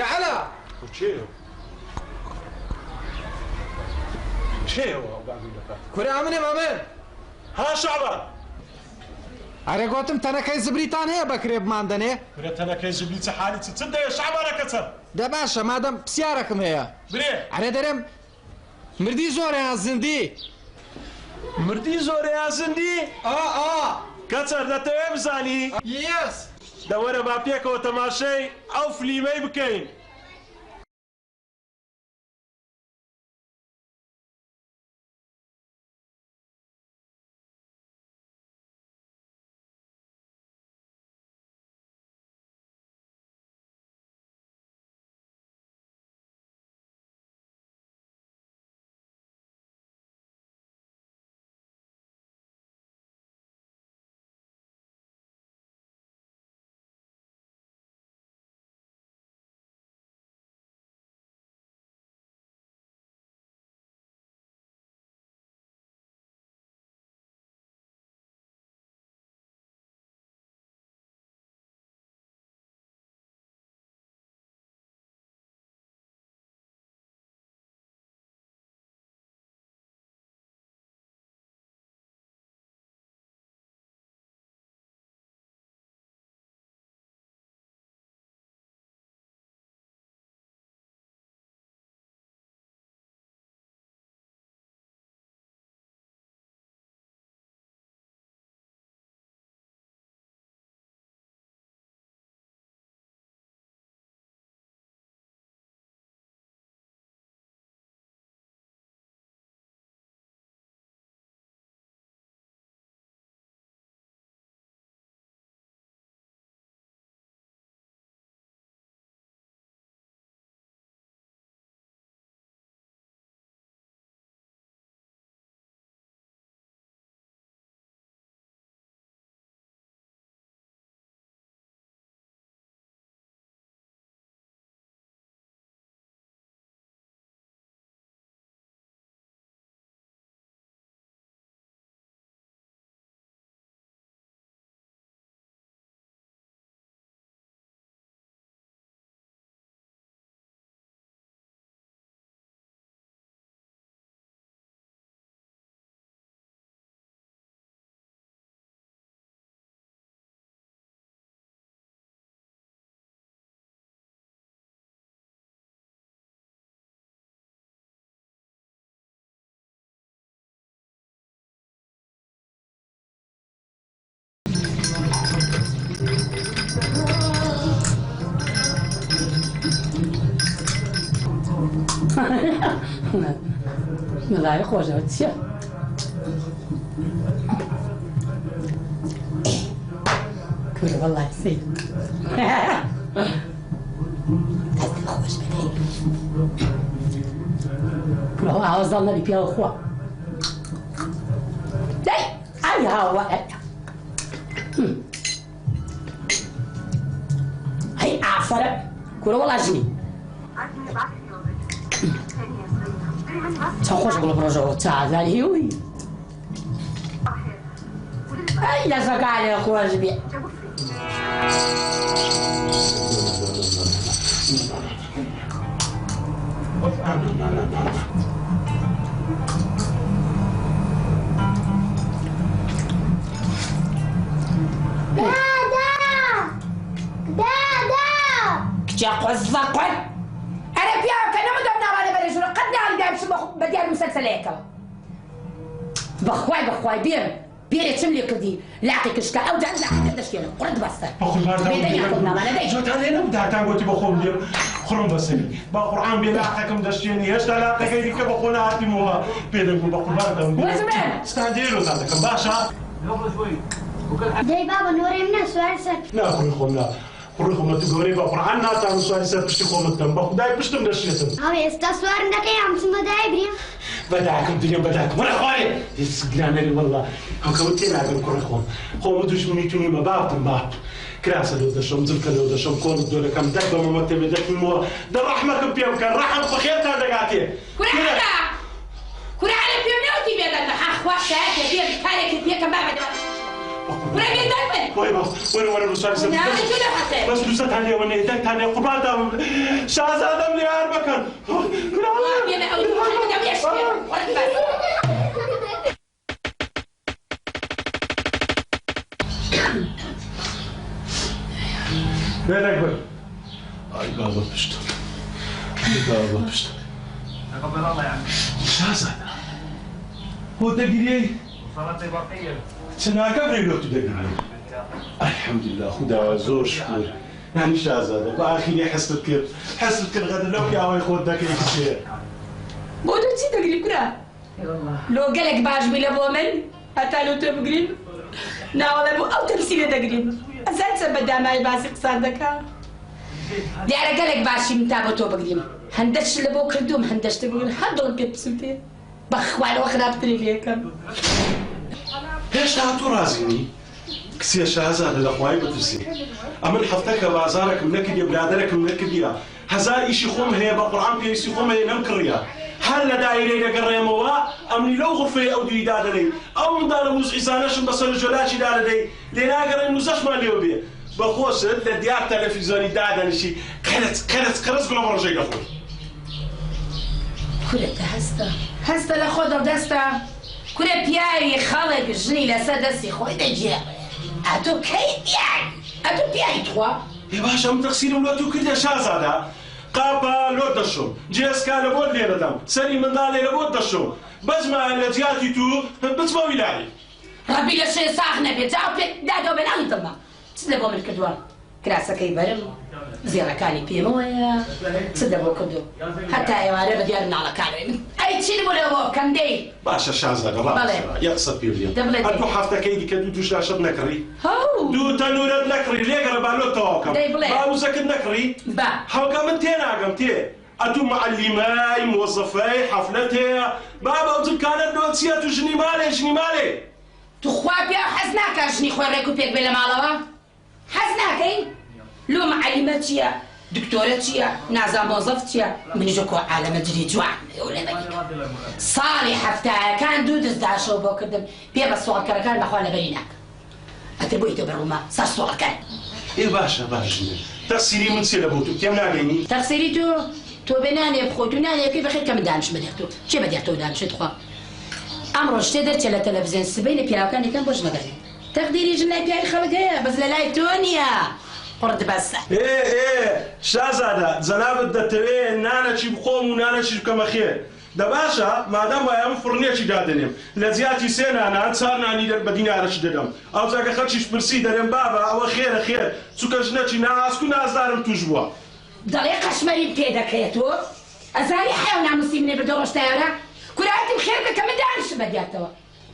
على شيء كوري عمني مامن ها شعبان أري قوتم تناكي زبريتان هي بكريب ماندني بري تناكي زبريت حالي تصدق يا شعبان كتر ده باشا مادام بسياركم هي بري أري درم مردي زوري يا زندي مردي زوري يا زندي كتر ده تيم زاني يس دورة بابيك وتماشي أو فليمي بكين والله خوجة وتشي كل والله سيد هذا خوج بدي كل هو عاوز ضلنا بيبيع الخوا داي أي هوا هاي عفرة كل والله جني تخرج بالبرجو تاع ذا الهيوي اي لا زقع على اخوان جميع دادا كتاق الزقل أنا بياك أنا مدمنا على بريجو قدنا على دام شو بدي المسلسل هيك بخواي بير تشملي كدي لاقي كشكا أو جان لا هذا شيء قرد بس بيدني أخذنا ما ندي جوت علينا بدها تقول تبغى خم خرم بس بقرآن بيلاقيكم دشيني إيش تلاقي كيدك بقولنا هاتموها بيدك بقول وزمان استنديروا ذلك باشا داي بابا نوري من سؤال سك لا خم خم تقولي بقرآن ناتان سؤال سر بشتي خم التنبخ داي بشتم دشيتم هاي استسوار عندك يا عم سما داي بريم بداكم دنيا بداكم انا خوي يسقلنا لي والله كوتينا عندكم كرخون خو مدوش مني توني ما بعرف ما كراسه لو دشم زلك لو دشم كون دول كم دك ما تبدك مو ده رحمك بيوم كان رحم بخير هذا قاعتي كل على بيوم نوتي بيدنا اخ وحشه يا بير كارك بيك ما بعد كل بيدنا وای بس وەرە بسواری بەس دووسەتان لێوە نێدەنگتان لێ قوربان داوم شازادەم لێیان بکەن بێنێک بن ئای بابە پشتم بابە پشتم شازادە بۆ دەگیری چ ناکەبرێ لۆ تو دەگیری الحەمدولله خوداوە زۆر شکر یعنی شازادە بە ئاخیری حەست کرد غەدە لەو پیاوەی خۆت دەکەی کچێ بۆ تۆ چی دەگری کورا لۆ گەلێک باش بی لە بۆ من هەتا لۆ تۆ بگرین ناوەڵێ بۆ ئەو تەمسیلە دەگرین ئەزان چە بەدامای باسی قسان دەکا دیارە گەلێک باشی من تا بۆ تۆ بگریم هەندەش لە بۆ کردوم هەندەشتە بگرین هەر دڵم پێ بسووتێ بەخوالەوە خراپتری لێکەم هێشتا تۆ ڕازینی کسێ شازادە لەخوای بترسی ئەمن هەفتەکە بازارێکم نەکردیە برادەرێکم نەکردیە هەزار ئیشی خۆم هەیە بە قورئان پێویستی خۆم هەیە نەم کڕیە هەر لە دایرەی دەگەڕێمەوە ئەمنی لەو غرفەی ئەو دوی دادەنەی ئەو منداڵە موزعیزانەشم بەسەر جۆلاکی دادەدەی لێ ناگەڕێن موزەشمان لێو بێ بەخۆشت لە دیار تەلەڤیزۆنی دادەنیشی قەرز گوڵە ڕۆژەی دەخۆی کورێتە هەستە لە خۆ دەستە کورێ پیاوی خەڵک ژنی لەسەر دەستی خۆی دەجێ ئەتۆ کەی پیاوی ئەتۆ پیاوی تۆ ێ باشە من تەقسیرم لۆ تو کردە شازادە قاپە لۆ دەشۆم جێسکا لە بۆت لێ دەدەم سەری منداڵێ لە بۆت دەشۆم بەزمان لە جیاتی تو بچمە ویلایی ڕەبی لە شێ ساغ نەبێت جاو پێ دادۆ بە ناوی دڵما چ لە بۆ من کردووە کراسەکەی بەرم زێڕەکانی پێمەوەیە چ لە بۆ کردو هەتا ئێوارە بە دیار مناڵەکانێ من ئەی چی بۆ لەوە بۆ بکەم دەی باشە شازادە ڕاستە یەقسەد پێ بدێم ئەتۆ هەفتەکەی دیکە دوو شاشت نەکڕی دوو تەنورەت نەکڕی لێگەڕە بالۆت تەواوکەم باوزەکەت نەکڕی هەوکە من تێناگەم تێ ئەتو معەلیمای مۆزەفەی حەفلەت هەیە بابە ئەو جمکانت لۆ چییە تو ژنی مالێ تو خوا پێ حەز ناکە ژنی خۆی ڕێک و پێک بێ لە ماڵەوە حەز ناکەی لۆ معەلیمە چییە دکتۆرە چییە نازان مۆزەف چییە منیژە کۆ عالەمە جری جوان ساڵی هەفتایەکان دوو دەست داشەوە بۆ کردم پێ بە سوڵکەرەکان بەخوا لەبەری ناکەم ئەتر بۆی تۆ بەڕوومە سەر سوڵەکان ئێ باشە باشنێ تەقسیری من چێ لە بۆ تو تێم ناگەینی تەقسیری تۆ بێ نانێ بخۆت و نانێکی بەخێر کە من دانش بدێت و چێ بەدێت تۆ دانشت خوا ئەمڕۆ شتێ دەرچێت لە تەلەڤیزیۆن سبەی لە پیاوەکانێکم بۆش مەگەڕێت تەقدیری ژن لای پیاوی خەڵک هەیە بەس لە لای تۆ نییە قڕت بەسە شازادە جەنابەت دەتەوێت نانەچی بخۆم و نانەچی بکەمە خێر دە باشە مادام وایە من فڕنێکی دادەنێم لە جیاتی سێ نانان چار نانی بە دینارەشی دەدەم ئەو جاکە خەڵکیش پرسی دەرێم بابە ئەوە خێر چووکە ژنەکی ناسک و نازدارم توش بووە دەڵێ قەشمەریم پێ دەکەیەتەوە ئەزانی حەیە و ناموسی منێ بردە ڕۆژتایەرە کورایەتم خێر بکە من دانشم بەدیاتەوە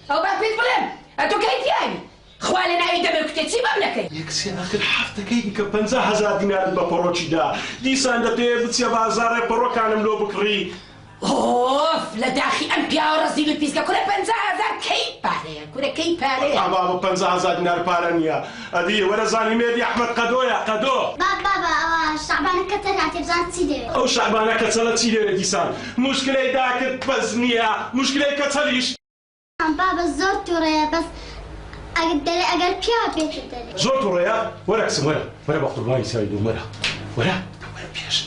ئەو با پێت بڵێم ئەتۆ کەی پیاوی خوا لە ناوی دەبێ کوتێ چی بەم نەکەی یەکسێ ئاخر هەفتەکەی کە 50,000 دینارت بە پەڕۆکی دا دیسان دەتەوێت بچێ بازارێ پەڕۆکانم لۆ بکڕی ئۆف لە داخی ئەم پیاوە ڕەزیل و پیسکە کورە 50,000 کەی پارەیە کورە کەی پارەیە ئەما بە 50,000 دینار پارە نییە ئەدی وەرە زانی مێردی ئەحمەد قەدۆیە قەدۆ بابا ئەوە شەعبانەکە تەناتێ بزان چی دەوێت ئەو شەعبانە کەچەڵە چی دەوێت دیسان موشکلەی داکرد بەس نییە موشکلەی کەچەلیش بابا زۆر تووڕەیە بەس ئەگەر پیاوە پێتر دەرێت زۆر تووڕەیە وەرە کچم وەرە بە قوربانی ساوی دوو وەرە پێش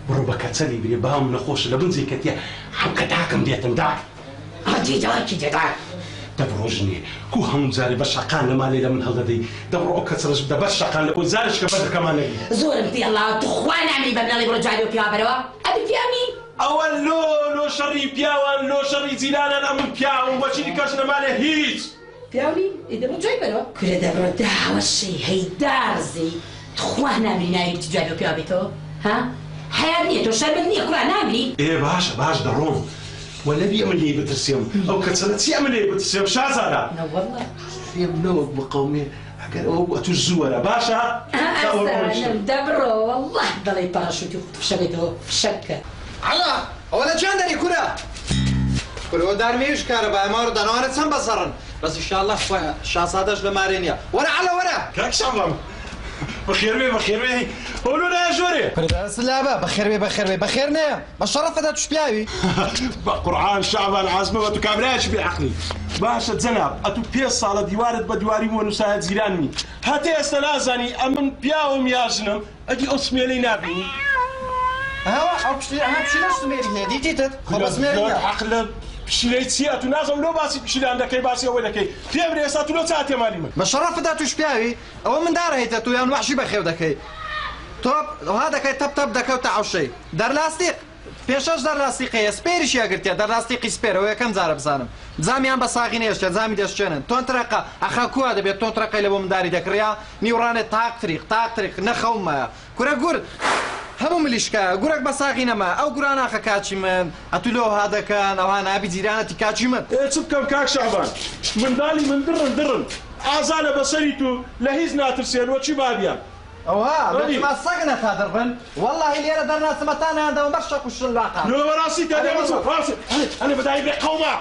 بڕۆ بە کەچەلی برێ باوم نەخۆشە لە بنجێ کەتیە هەم کە داکەم دێتم داک ئەجێداکی دێدا دەبڕۆ ژنێ کو هەموو جارێ بە شەقان لە مالێ لە من هەڵدەدەی دەبڕۆ ئەو کەچەڵش دە بەس شەقان لە بۆی زارش کە بەدەکەمان نەبی زۆرم پێ ئەڵڵا توخوا نامی بە بڵێ بڕۆ جارێ و پیاوە بەرەوە ئەبی پیامی ئەوە لۆ شەڕی پیاوان لۆ شەڕی جیرانان ئەمن پیاوم بەچی دیکەش نەمانێ هیچ پیاوی ئیدەبڕۆ جای بەرەوە کورە دەبڕۆ داوەشەی هەیدارزی توخوا نامری ناوی جای بە پیاوە بێتەوە ها حیات نییە تۆ شەربت نییە کوڕا نامری باشە باش دەڕۆم وەلەبی ئەمە لێ بترسێم ئەو کەچەڵە چی ئەمە لێ بترسێم شازادە فێم نەوەک بە قەومێ ئەگەر ئەوە بووە توش زووەرە باشە دەبڕۆ وەڵڵاه دەڵێ پاشوتی خوت فشەکەیتەوە فشەکە عەڵا ئەوە لە چیان دەری کورە کورەوە دارمێویش کارە بە ئەمە ڕۆ دانەوانە چەند بەسەڕن بەس ئینشاءالله شازادەش لە مارێ نییە وەرە عەڵا وەرە کاک شەڕەم بخير بي بخير بي قولوا لا يا جوري پرێدار سلابە بەخێر نەیە بە شەڕەفەدا توش پیاوی بقرآن شعبان عازمه بتو كاملاش بعقلي باشا جناب اتو 5 ساڵە دیوارت بە دیواری بۆ نووسایەت زیرانمی هەتە ئێستا نازانی ئەمن پیاوم یاژنم ئەدی ئەو سمێلەی نبینی ئەوە ئەو پشیلە سمێری هەیە دیتیتت خۆ بە سمێری نییە عقلە پشیلەی چییە تو نازم لۆ باسی پشیلان دەکەی باسی ئەوەی دەکەی پێم ئێستا تو لۆ چاتێ مالی من بە شەڕەفەدا توش پیاوی ئەوە مندارە هەیتە تو یان وەحشی بەخێو دەکەی تۆ ئەوها دەکەی تەپ دەکەوتە عەوشەی دەرلاستیق پێشەش دەرلاستیقەیە سپێریش یاگرتیە دەرلاستیقی سپێرەوە یەکەم جارە بزانم جامیان بە ساغی نێشتە جامی دەشتێنن تۆنترەقە ئەخا کووا دەبێت تۆنترەقەی لە بۆ منداری دەکڕیا نیوڕانێت تاقتریق نەخەومە کورە گور هەموو ملیشکە گورەک بە ساغی نەما ئەو گوراناخە کاچی من ئەتو لەوها دەکەن ئەوها نابی جیرانەتی کاچی من چ بکەم کاک شعبان منداڵی من درن ئازانە بەسەری تو لە هیچ ناترسێن وە چی بابیان ئەوها بەما سەگنە تا دەڕبن وەڵڵاهی لێرە دەرناسمەتانیاندەوە بەشەق و شڵاقان لۆ بەڕاستی تا ڕاستی ئەنێ بەدای بێ قەوما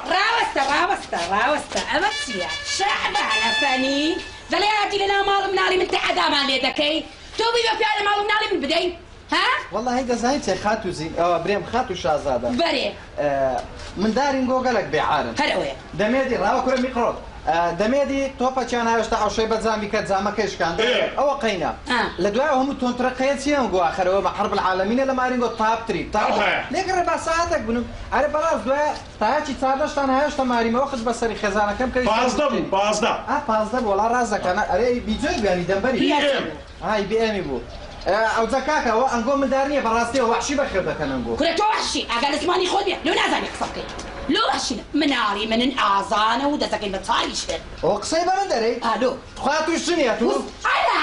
ڕاوەستە ئەمە چییە؟ شەعبانە فەنی دەڵێتی لەنا ماڵ مناڵی من تەعەدامان لێ دەکەی تۆ بی بە پیاە ماڵ مناڵی من بدەی ها؟ وەڵڵاهی دەزانی چێ خاتوزی ئەوە برێم خات و شازادە بەرێ مندارین گۆگەلک بێعارن هەرەوەیە دەمێدی ڕاوە کورە میقڕۆت دەمێدی تۆپەچیان هاوێشتا عەوشەی بەجامی کە جامەکەیشکان ئەوە قەینە لە دوای هەموو تۆنترەقەیە چیان گۆ ئاخەرەوە بە حەرب العالەمینە لە مارینگۆ تاپتری لێگەڕێ با ساعتێک بنم ئەرێ بەڕاست دوایە تاچی چاردەشتان هاوێشتا ماریمەوە خش بەسەری خێزانەکەم کە 15 وەڵا ڕاز دەکەنە ئەرێ بیجۆی بیانی دەمبەری ئای بێمی بوو ئەو جەکاکەەوە ئەنگۆ مندارنیە بەڕاستیەوە وەحشی بەخێو دەکەن ئەنگۆ کورە تۆ وەحشی ئاگا لە زمانی خۆت بێ لەو نازانی قسە بکەیت لۆ وەحشینە مناڵی منن ئازانە و دەسەکەی بە چاویش بێت ئەو قسەی بە من دەرەی ئالۆ خوا توش چنیە تو ئایا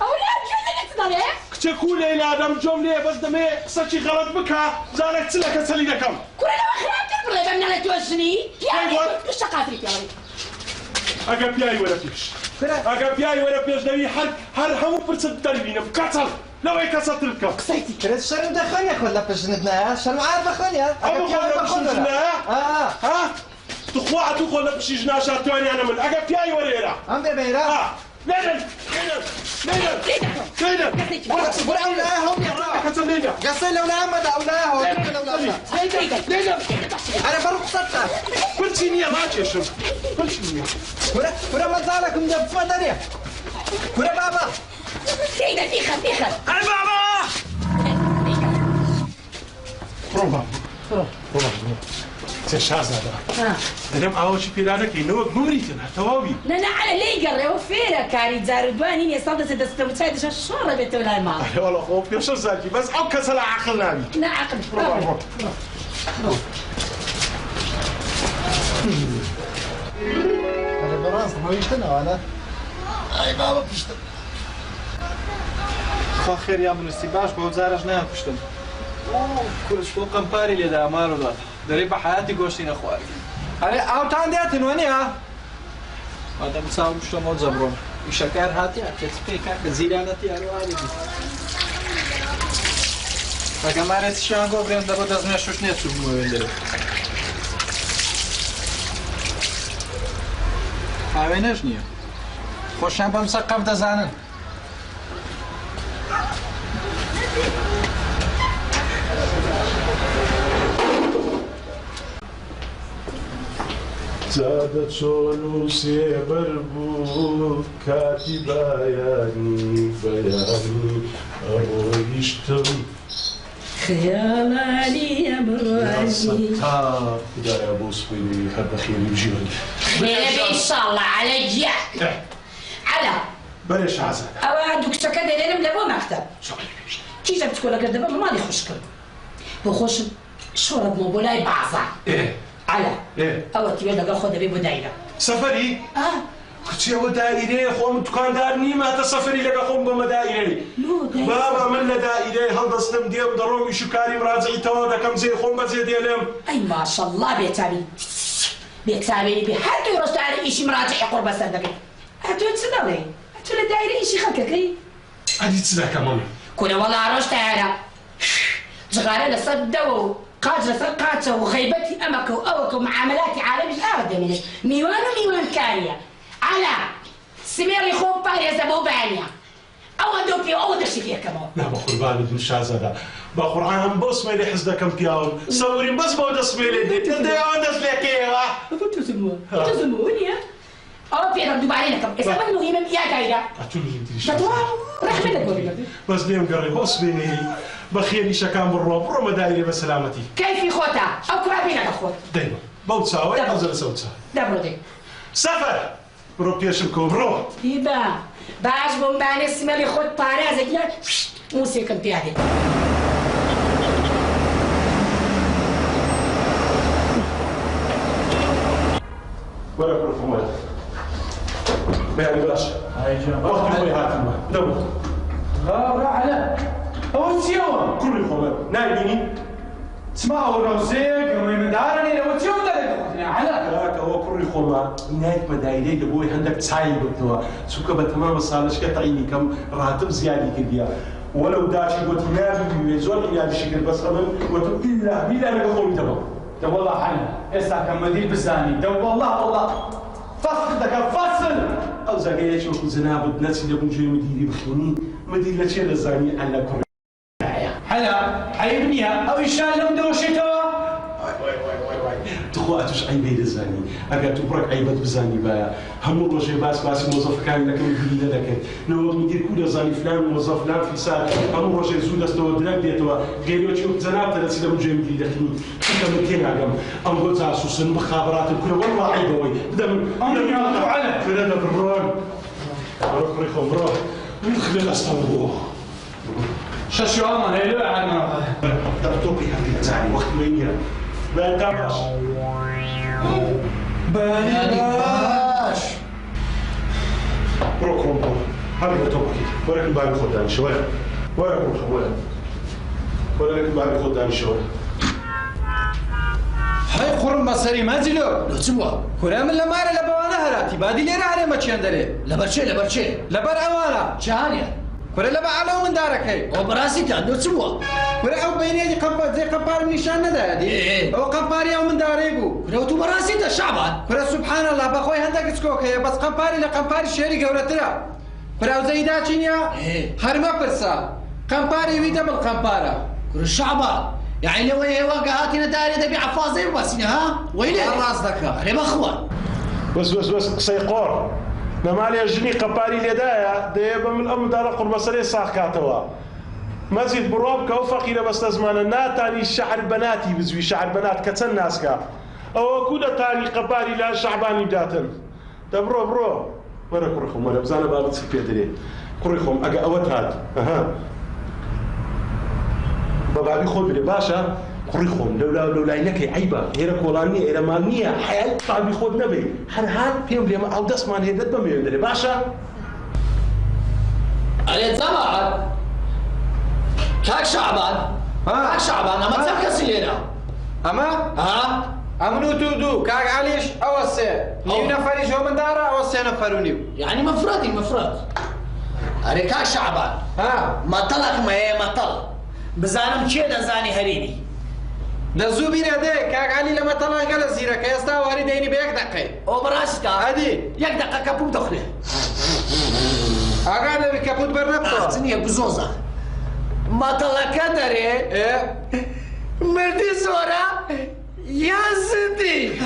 ئەو لێت دەڵێ کچێک و لەیلادەم جۆم لێ بەس دەمێ قسەکی غەڵەت بکە زانێک چ لەکە چەلی دەکەم کورە لەوە خراپتر بڵێ بە منە لە تۆشنی پیاوە قاتری پیاوەی ئەگە پیاوی وەرە پێش ئەگە پیاوی وەرە پێش دەوی هەر هەموو پرچت دەربینم کەچەڵ لەوەی کەسەتر بکەم قسەیتی کرێت شەرم دەخۆنیە خۆ لە پشتت نایە شەرمعار بەخۆنیە تخوا تو خۆ لە پشیش ناشاتوانیانە من ئەگە پیاوی وەرێرە ئەم بێبێرە قصي لو لا أمد أو لا هو أنا بروح قصتها كل شيء نية ما تشوف كل شيء نية كورا ما زالك من دب فدنيا كورا بابا سيدة تيخر أي بابا روبا تشازده دەم ئاوەی پێدانەکەی نەوەک بمریتن هەتەواوی نەنا على لێی گەڕێەوە فێرە کاری جاردوانی نیە ساڵ دەسێت دەستە بچای دەشە شۆڕە بێتەوە لای ماڵ وەڵا خۆ پێشە زاکی بەس ئەو کەسە لە عەقڵ نابی نەعەقڵ بەڕاست ڕۆیشتنەوە لە ئای بابا پشتم خوا خێریان بنووسی باش بۆ جارەش نیان پشتم کورش بۆ قەمپاری لێدا ئەمارۆدا دەرێ بە حیاتی گۆشتی نەخواری ئەرێ ئاوتان دێتن وەنیە ئادەم چاوم شتەمەوە جەبڕۆم ئیشەکار هاتیە کێت پێی کاکە زیرانەتی ئەرواری ئەگەمارێتی شیان گۆ برێن دەبە دەزمێ شوش نێت چوو بمەوێن دەرێ ئاوێنەش نییە خۆشیان بەم سەقەم دەزانن زادە چۆن و سێبەر بوو کاتی بایانی ئەوەیشتم خیاڵانی ئەمڕۆژی خدایە بۆ سوێنی هەر بەخێری بژیرن خێرە بێ ئینشاڵڵا عەلە گیاک عەلە بەرێ شازادە ئەوە دوو کچەکە دەرێنم لە بۆ مەکتەب کیژە بچکۆلەکە دەبە بە ماڵی خوشکم بۆ خۆشم شۆڕە بمەوە بۆ لای بازار عەلە ئەوە تیوێ لەگەڵ خۆ دەبێ بۆ دایرە سەفەری کچێوە دائیرەیە خۆم دوکاندار نیم هاتە سەفەری لەگە خۆم بۆمە دائیرەی بابا من لە دائیرەی هەڵدەستم دێم دەڕۆم ئیش و کاریم ڕاجعیتەوە دەکەم جێ خۆم بەجێ دێنم ئەی ماشەڵڵا بێتاوێنی بێ هەر دوی ڕۆژدارە ئیشی مراجعی قوڕ بەسەر دەکەی ئەتۆ چ دەڵێ ئەتۆ لە دایرە ئیشی خەڵکەکەی ئەدی چ دەکەمەوە کورە وەڵا ڕۆژ تایارە جغارە لەسەر دەوە و قاج لەسەر قاچە و غەیبەتی ئەمەکە و ئەوەکە و معاملاتی عالەمیش ئاوە دەمێنێت میوان و میوان کاریە عەلا سمێڵی خۆم پارێزە بەو بانیە دەشتی لێکەمەوە نا بە قوربانت شازەدا بە قورعان بۆ سمێنی حەز دەکەم پیاوم سەوری بەس بۆ دەسمێنێ دێت دەیەوە دەست لێکەوە تزموو نییە ئەوە پێدەم دووبارەی نەکەم ئێستا من مهمم یاگایرە ڕەحمەتت بۆ بێت بەس لێم گەڕێ بۆ سمێنی بە خێری شەکان بڕۆ بڕۆمە دایرێ بە سەلامەتی کەیفی خۆتە ئەو کوڕا بێنە بە خۆت دەیمە بەو چاوەی حەزە لەسەو چا دەبڕۆ دێ سەفەر بڕۆ پێشم کۆ بڕۆ هیبا باش بۆم بانێ سمەڵی خۆت پارازێکی موسێکم پیادێ وەرە کوڕخۆم وەرە بەیانی باش وەختی خۆی هاتمە دەبڕۆ عەلە ئەوە چیەوە؟ کوڕی خۆمە نابینی چما ئەو ڕەوزەیە گەڕۆی مندارە ئەوە چیەوە دەرێتە عەلە ئەوە کوڕی خۆمە نایتمە دایرەی لە بۆی هەندێک چای بکتەوە چونکە بە تەمامە ساڵشکە تەعینی کەم ڕاتب زیادی کردیە وەلەو داچی گوتی نابی زۆر یادیشی کرد بەس ئەمن گوتم ئیلا بیلا لەگە خۆمی دەبم والله عەلە ئێستا کە مەدیر بزانی والله فەسل دەکە فەسل ئەو زاگەیەکی وەکو جەنابەت نەچی لەبوو گوێ مدیری بخوێنی مدیر لە چێ دەزانی ئەلە کوڕی هەلا عیب نییە ئەو ئیشان لەم دۆشێتەوە تخوا ئەتوش عیبەی دەزانی ئەگەر تو بڕێک عیبەت بزانی باە هەموو ڕۆژێ باسی مۆزەفەکانی دەکەم گولی نەدەکەێت نەوە مدیر کو دەزانی فلان مۆزەف فلان فیسار هەموو ڕۆژێ زوو دەستەوە درەنگ دێتەوە گەیرۆکی جەنابتە دەچی لەم گوێ مدیری دەخنی چونکە من تێناگەم ئەم بۆ جاسووسن مخابراتم کورە وەڵڵا عیبەوەی بدەم فرە دەبڕۆن بڕۆ کوڕی خۆم بڕۆ خلێ لەستەم بۆ شەشەوەمان هەیە عەلمەوە دەبتۆپی هەندی ئەزانی وەختمەی نییە بەیانتا باش باش بڕۆ کۆم بڕۆ هەر بۆ تۆ بکەیت وەرەکن باری خۆت دانیشەوە وەرە کوڕخۆم وەرەکن باری خۆت دانیشەوە هەی قوڕم بەسەری مەجلۆ چ بووە؟ کورە من لە مارە لە بەوانە هەراتی بادی لێرە هەرێمە چێن دەرێ لەبەرچێ لەبەر ئەوانە چیانە؟ کورە لە بەعەلەو مندارەکەی ئەو بەڕاستیتان دۆ چ بووە؟ کورە ئەو بینێکی قەمپارم نیشان نەدایەدی ئەوە قەمپاری ئەو مندارەی بوو کورە تو بەڕاستیتە شەعبان کورە سوبحانە الله بەخۆی هەندێک چکۆکەیە بەس قەمپاری لە قەمپاری شێری گەورەترە کورە ئەو زەیداچی نییە هەرمە پرسە قەمپاری وی دەبڵ قەمپارە کورە شەعبان يعني لو هو هاتينا داري دبي عفاظي وباسينا ها ويلي راس دكا علي مخوان بس قسەی قۆڕ نەمالێ ژنی قەپاری لێدایە دەیە من ئەم دارە قوربەسەرێ ساخکاتەوە مەجید بڕۆ بکە و فەقیرە بەستە زمانە ناتانی شەعر بەناتی بزوی شەعر بەنات کە چەند ناسکە ئەوە کو دەتانی قەپاری لا شەعبانی بداتن دەبڕۆ بڕۆ وەرە کوڕی خۆم وەرە بزانە بابەت چی پێ دەرێ کوڕی خۆم ئەگە ئەوەت هات بە بابی خۆت برێ باشە کوڕی خۆم لەو لای نەکەی عیبە هێرە کۆڵان نییە ئێرە مال نییە حیات بابی خۆت نەبێ هەر هات پێم لێمە ئەو دەستمان هێدت بەمێ دەرێ باشە علي زمان كاك شعبان اما تفكسي لنا اما امنو تودو كاك عليش او السي نيو نفري شو من دارا او السي نفرونيو يعني مفرد علي كاك شعبان مطلق ما هي مطل بزانم چه دزاني هريني دزو بينا ده كاك علي لما طلع قال زيرك يستا واري ديني بيك دقيقه او براستا هادي يك دقيقه كابو دخله اغانا بكابوت برنبطه احسنيه بزوزه مطلق دري مردي زورا يا زدي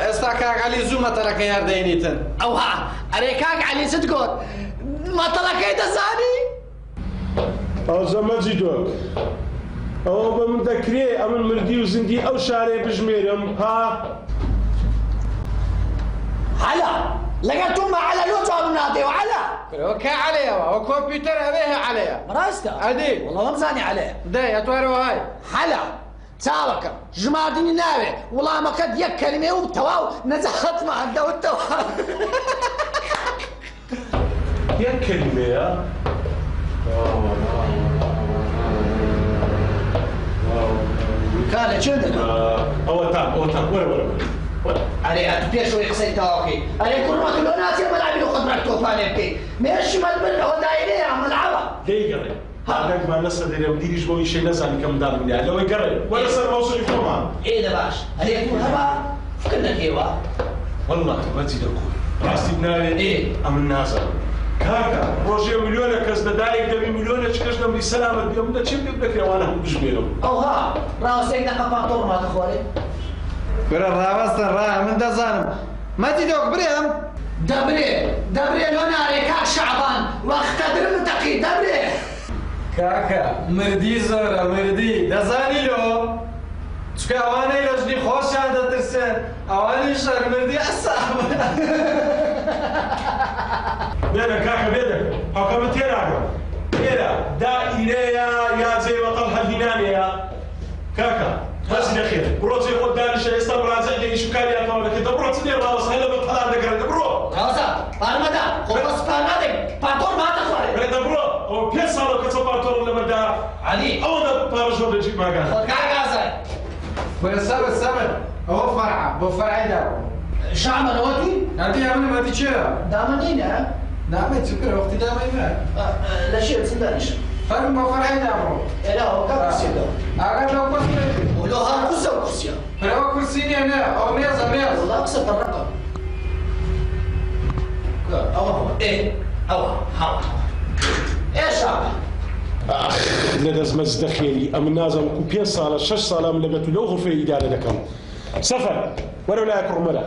استاكاك علي زوما ترك يار دينيتن او ها اريكاك علي صدقون ما تلقيت زاني او زمجي دوك او بمذكري امن مردي وزندي او شاري بجميرم ها على لقيتم على لوتو منادي وعلى وكا عليها وكمبيوتر هذه عليها راستا ادي والله ما مزاني عليه ده اتوارو هاي حلا تابك جمادني ناوي والله ما قد يك كلمه وتواو نزحت مع الدوتو يا كلمه يا كان شنو او تام ولا علي أتبيع شوي حسين تاوكي علي كل ما كلونات يا ملعب له خدمة توفاني بكي ماشي ملبن هو دايري يا ملعبة دقيقة هذاك ما نصر ديري مديري جبوي شيء نزل كم دار من يعني لو يقرر ولا صار موصول يفهمها إيه ده باش علي يكون هبا كنا كيوا والله مزيد أقول راسي بناوي أم النازل كاكا روجي مليون كاس دايك دبي مليون كاش دبي سلامة بيوم ده شيء بدك يا وانا مش بينهم أو ها راسك ده كفاتور ما تخوري برا راوستن را من دزانم ما تدوق بريم دبري لون عليك شعبان وقت درم تقي دبري كاكا مردي زورا مردي دزاني له چکە ئەوانەی لە ژنی خۆشیان دەترسێن ئەوانی شەر مردی ئەساب بێنە کاکە بێنە حکەمە تێراگە ئێرە دائیرەیە یا جێوەتەڵ هەلهینانەیە کاکە هەزی نەخێت بڕۆ جێ خۆت دانیشە ئێستا بڕازە دێنیش و کاریاتەوە دەکەیت دەبڕۆ چ دێ ڕاوەس هەلە بە پەلان دەگەڕێت دەبڕۆ ڕاوەسە پارمەدا خۆ بە سوپان نادەین پاتۆر ماتە خوارێ بێ دەبڕۆ ئەوە 5 ساڵە کە چە پاتۆڕ لەبەردا عەلی ئەوەندە پارەژۆ دەجیب ماگان کاگازە ولا سبر هو فرعه بو فرعي دار شعب نواتي هذه عمل ما تشير دامنين ها نعم تذكر وقت دامي ما لا شيء تندانش فرم بو فرعي دار لا هو كرسي ده اقل لو كرسي ولو هار كرسي فرعه كرسي هنا او ميز والله اقصد الرقم او او هاو ايه شعب لدز مزدخيلي أم نازم كوبين صالة 6 صالة من لبتو لو غرفة إدارة لكم سفر ولو لا يكون ملا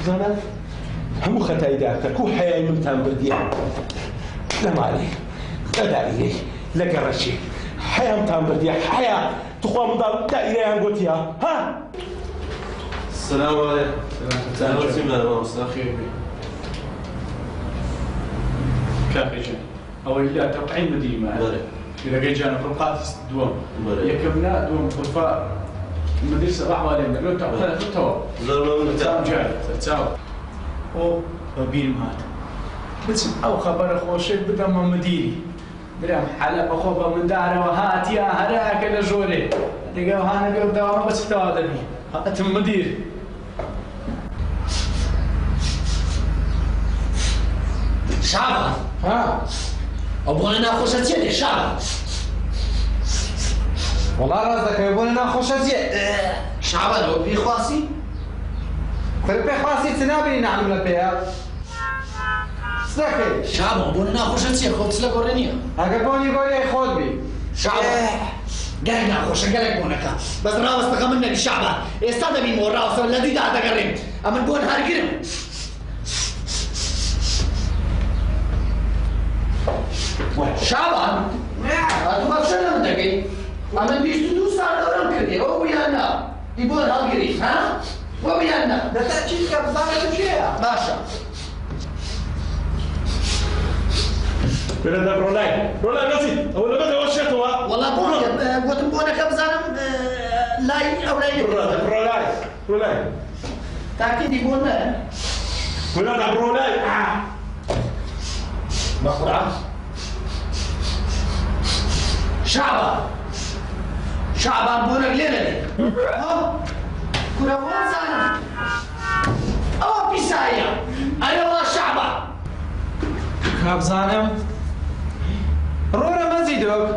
زانا همو خطا إدارتك كو حياة ممتان برديان لا مالي لا دائري لا قرشي حياة ممتان برديان حياة تخوى مضال دائرة هنقوتيها ها السلام عليكم. السلام عليكم. مساء الخير. كافي أو إلا توقعين مدينة معنا إذا جينا فرقات دوام يكمنا دوام غرفة المدرسة راح والينا لو تعرف توا لا تساوم جاي تساوم أو بين مات بس أو خبر خوش بدأ ما مديري بدأ حلقة أخوبة من داره وهات يا هراك لجوري تلقاه هانا بيوم دوام بس فتوادني هاتم مدير شعب ها أبغى ناخذ شيء شعب والله راسك يبون ناخذ شيء شعب لو في خاصي فربي خاصي تنابي نعمل بها سكت شعب أبغى ناخذ شيء خذ لك ورنيه أقبوني قولي خذ بي شعب قال ناخذ قالك بونك بس راوس تقمنا بالشعب استنى بي مور راوس الذي ده تقرب أما نقول هارجرم شعبان أتوقع شنو بدك؟ أنا بيستدوس على دوران كذي هو ويانا يبون هالجري ها؟ ويانا ده تأكيد كبزانة شيء ماشا بلد رولاي نسي أول ما ده وشيت هو والله بونك قلت بونك بزانم لاي أو لاي رولاي تأكيد يبون ولا رولاي مخرعة شعبان بونك ليلة ها كنا وانزانا أو بيسايا أنا والله شعبان كابزانم رورا مزيدوك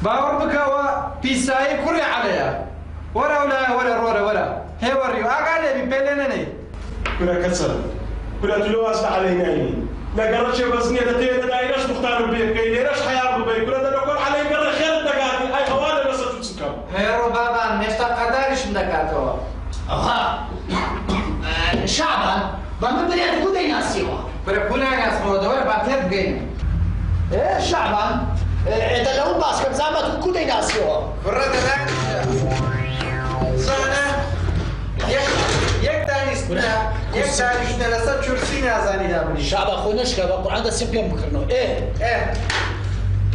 باور بكوا بيساي كوري عليها ورا ولا هي وريو أقال بيبلنني كنا كسر كنا تلوث علينا لا قرش بس نية تيجي دايرش مختار بيه كي دايرش حياة بيه كنا نقول عليه قرر خير الدقات أي هوانا بس تسكب هيرو بابا نشتا قدارش مدكاتوا أها شعبان بمن بدي تقول لي ناسيوا بركونا ناس مودور بعتلت جين إيه شعبان إذا لو باس كم زمان تقول لي ناسيوا فرد ذاك زانا يك دانيستنا لسات شرسينا زاني دابني شعب أخونش كذا قرآن ده سيبيان بكرنو إيه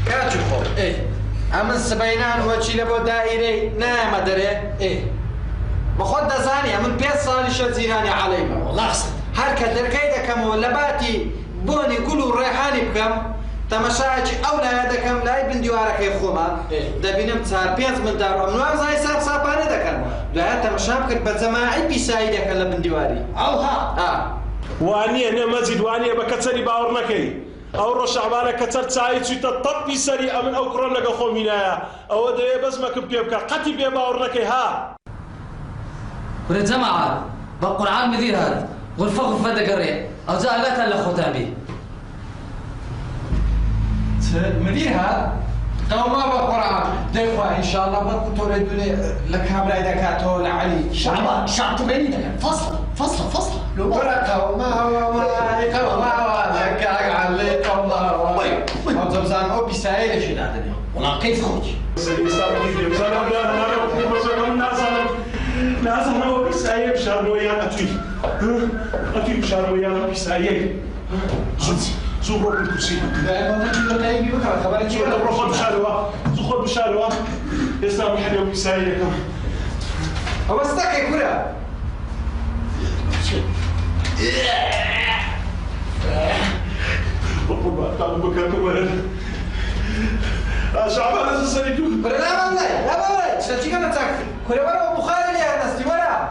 كاتشو خو أمن سبعينان وشي لبو دائري نايم دري بخود دزاني أمن 5 سال شزيناني عليما والله أحسن هر كدر كيدا كم لباتي بوني كلو ريحاني بكم تمشاجي أولا يدكم لاي بن ديوارك يخوما دبينم تسار 5 من دارو من وام زي ساب ساباني دكن لا تمشا بكت بزماعي بيسايدك لا بن ديواري أوها واني أنا مزيد واني بكتسري باورنكي أو رشعبانة كتر سايد شو تطبي سري أمن أو كرم لك خومينا أو ده بس ما كبيبك قتي بيباورنكي ها ورد جماعة بالقرآن مدير هذا غرفة غرفة دقرية أو زالت هلا ختامي مدير هذا قوما بالقرآن دفع إن شاء الله بركو تولدوني لك هبلا إذا كاتو لعلي شعبان شعب تبيني ده فصل لو بركو ما هو لك علي قوما أو زمزان أو بيسائل شيء هذا والله كيف خوش لازم هو بيسايب شارلويان أتوي شارلويان بيسايب زوبر بالكرسي دائما تجي تلاقي بكرة خبرك شو خد بشاروا خد بشاروا يسلم حد يوم بيسايب أو استكى كورا بابا تعال بكرة كمان شعبان هذا سنيدو لا والله شتى كنا تاك كورا برا بخاري لي أنا استمرا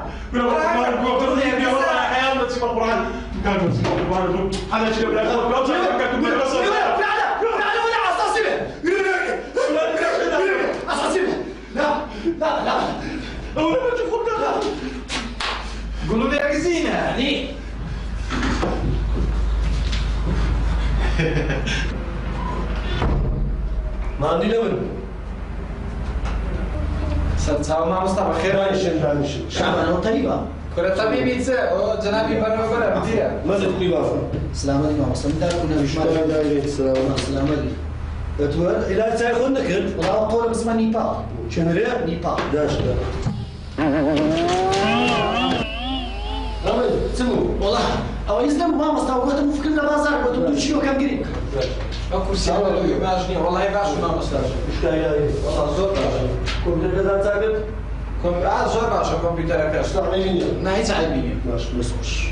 أنا شيء بلا خلاص لا أولا ما تفهم ده قولوا لي أجزينا يعني ما عندي لون ستساوي مع مصطفى خير شعبان وطيبة كورا طبيبي تسا جنابي برا مدير ما زلت قيمة السلام عليكم ورحمة الله كنا بشمال السلام عليكم أتوال إلى تاخذ نكر والله قولة اسمها نيبال شنريا نيبال داش ده رامي سمو والله أو يسلم ما مستوى وقت مفكرنا بازار وقت بتشيو كم قريب كرسي ولا يماجني والله باش ما مستاش مش كاين والله زور كمبيوتر ده تعبت زور باش كمبيوتر كاش تعمليني نهاية عالمية ماشي مسوش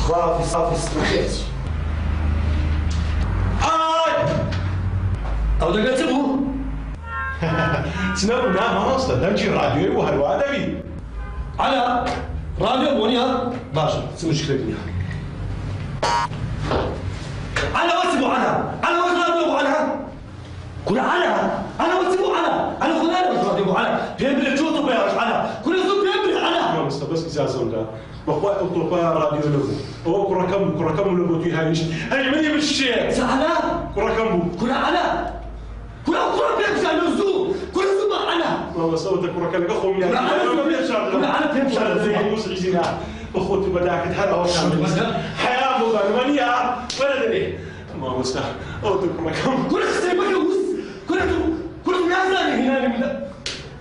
خافي أو ده قتبه سنابنا ما أصلا نمشي راديو وهلوا أدبي على راديو بونيها باشا شو مشكلتك على واسمه على واسمه على كل على واسمه على خلاني راديو على بيملك شوطه بيعرف على كل زوج بيملك على ما مستبس إزازة ولا بقوى أطلب راديو له هو كركم له بوتي هايش هاي مني بالشيء على كركم كل على كل بيمشي نزول كل زوج على ما وصلت كركم قخم يعني كل على بيمشي زي مسعينا أخوتي بداك تحرق حياة موضوع منيا ولا دري ما وصل أو كركم كل سيبك كل نازل هنا من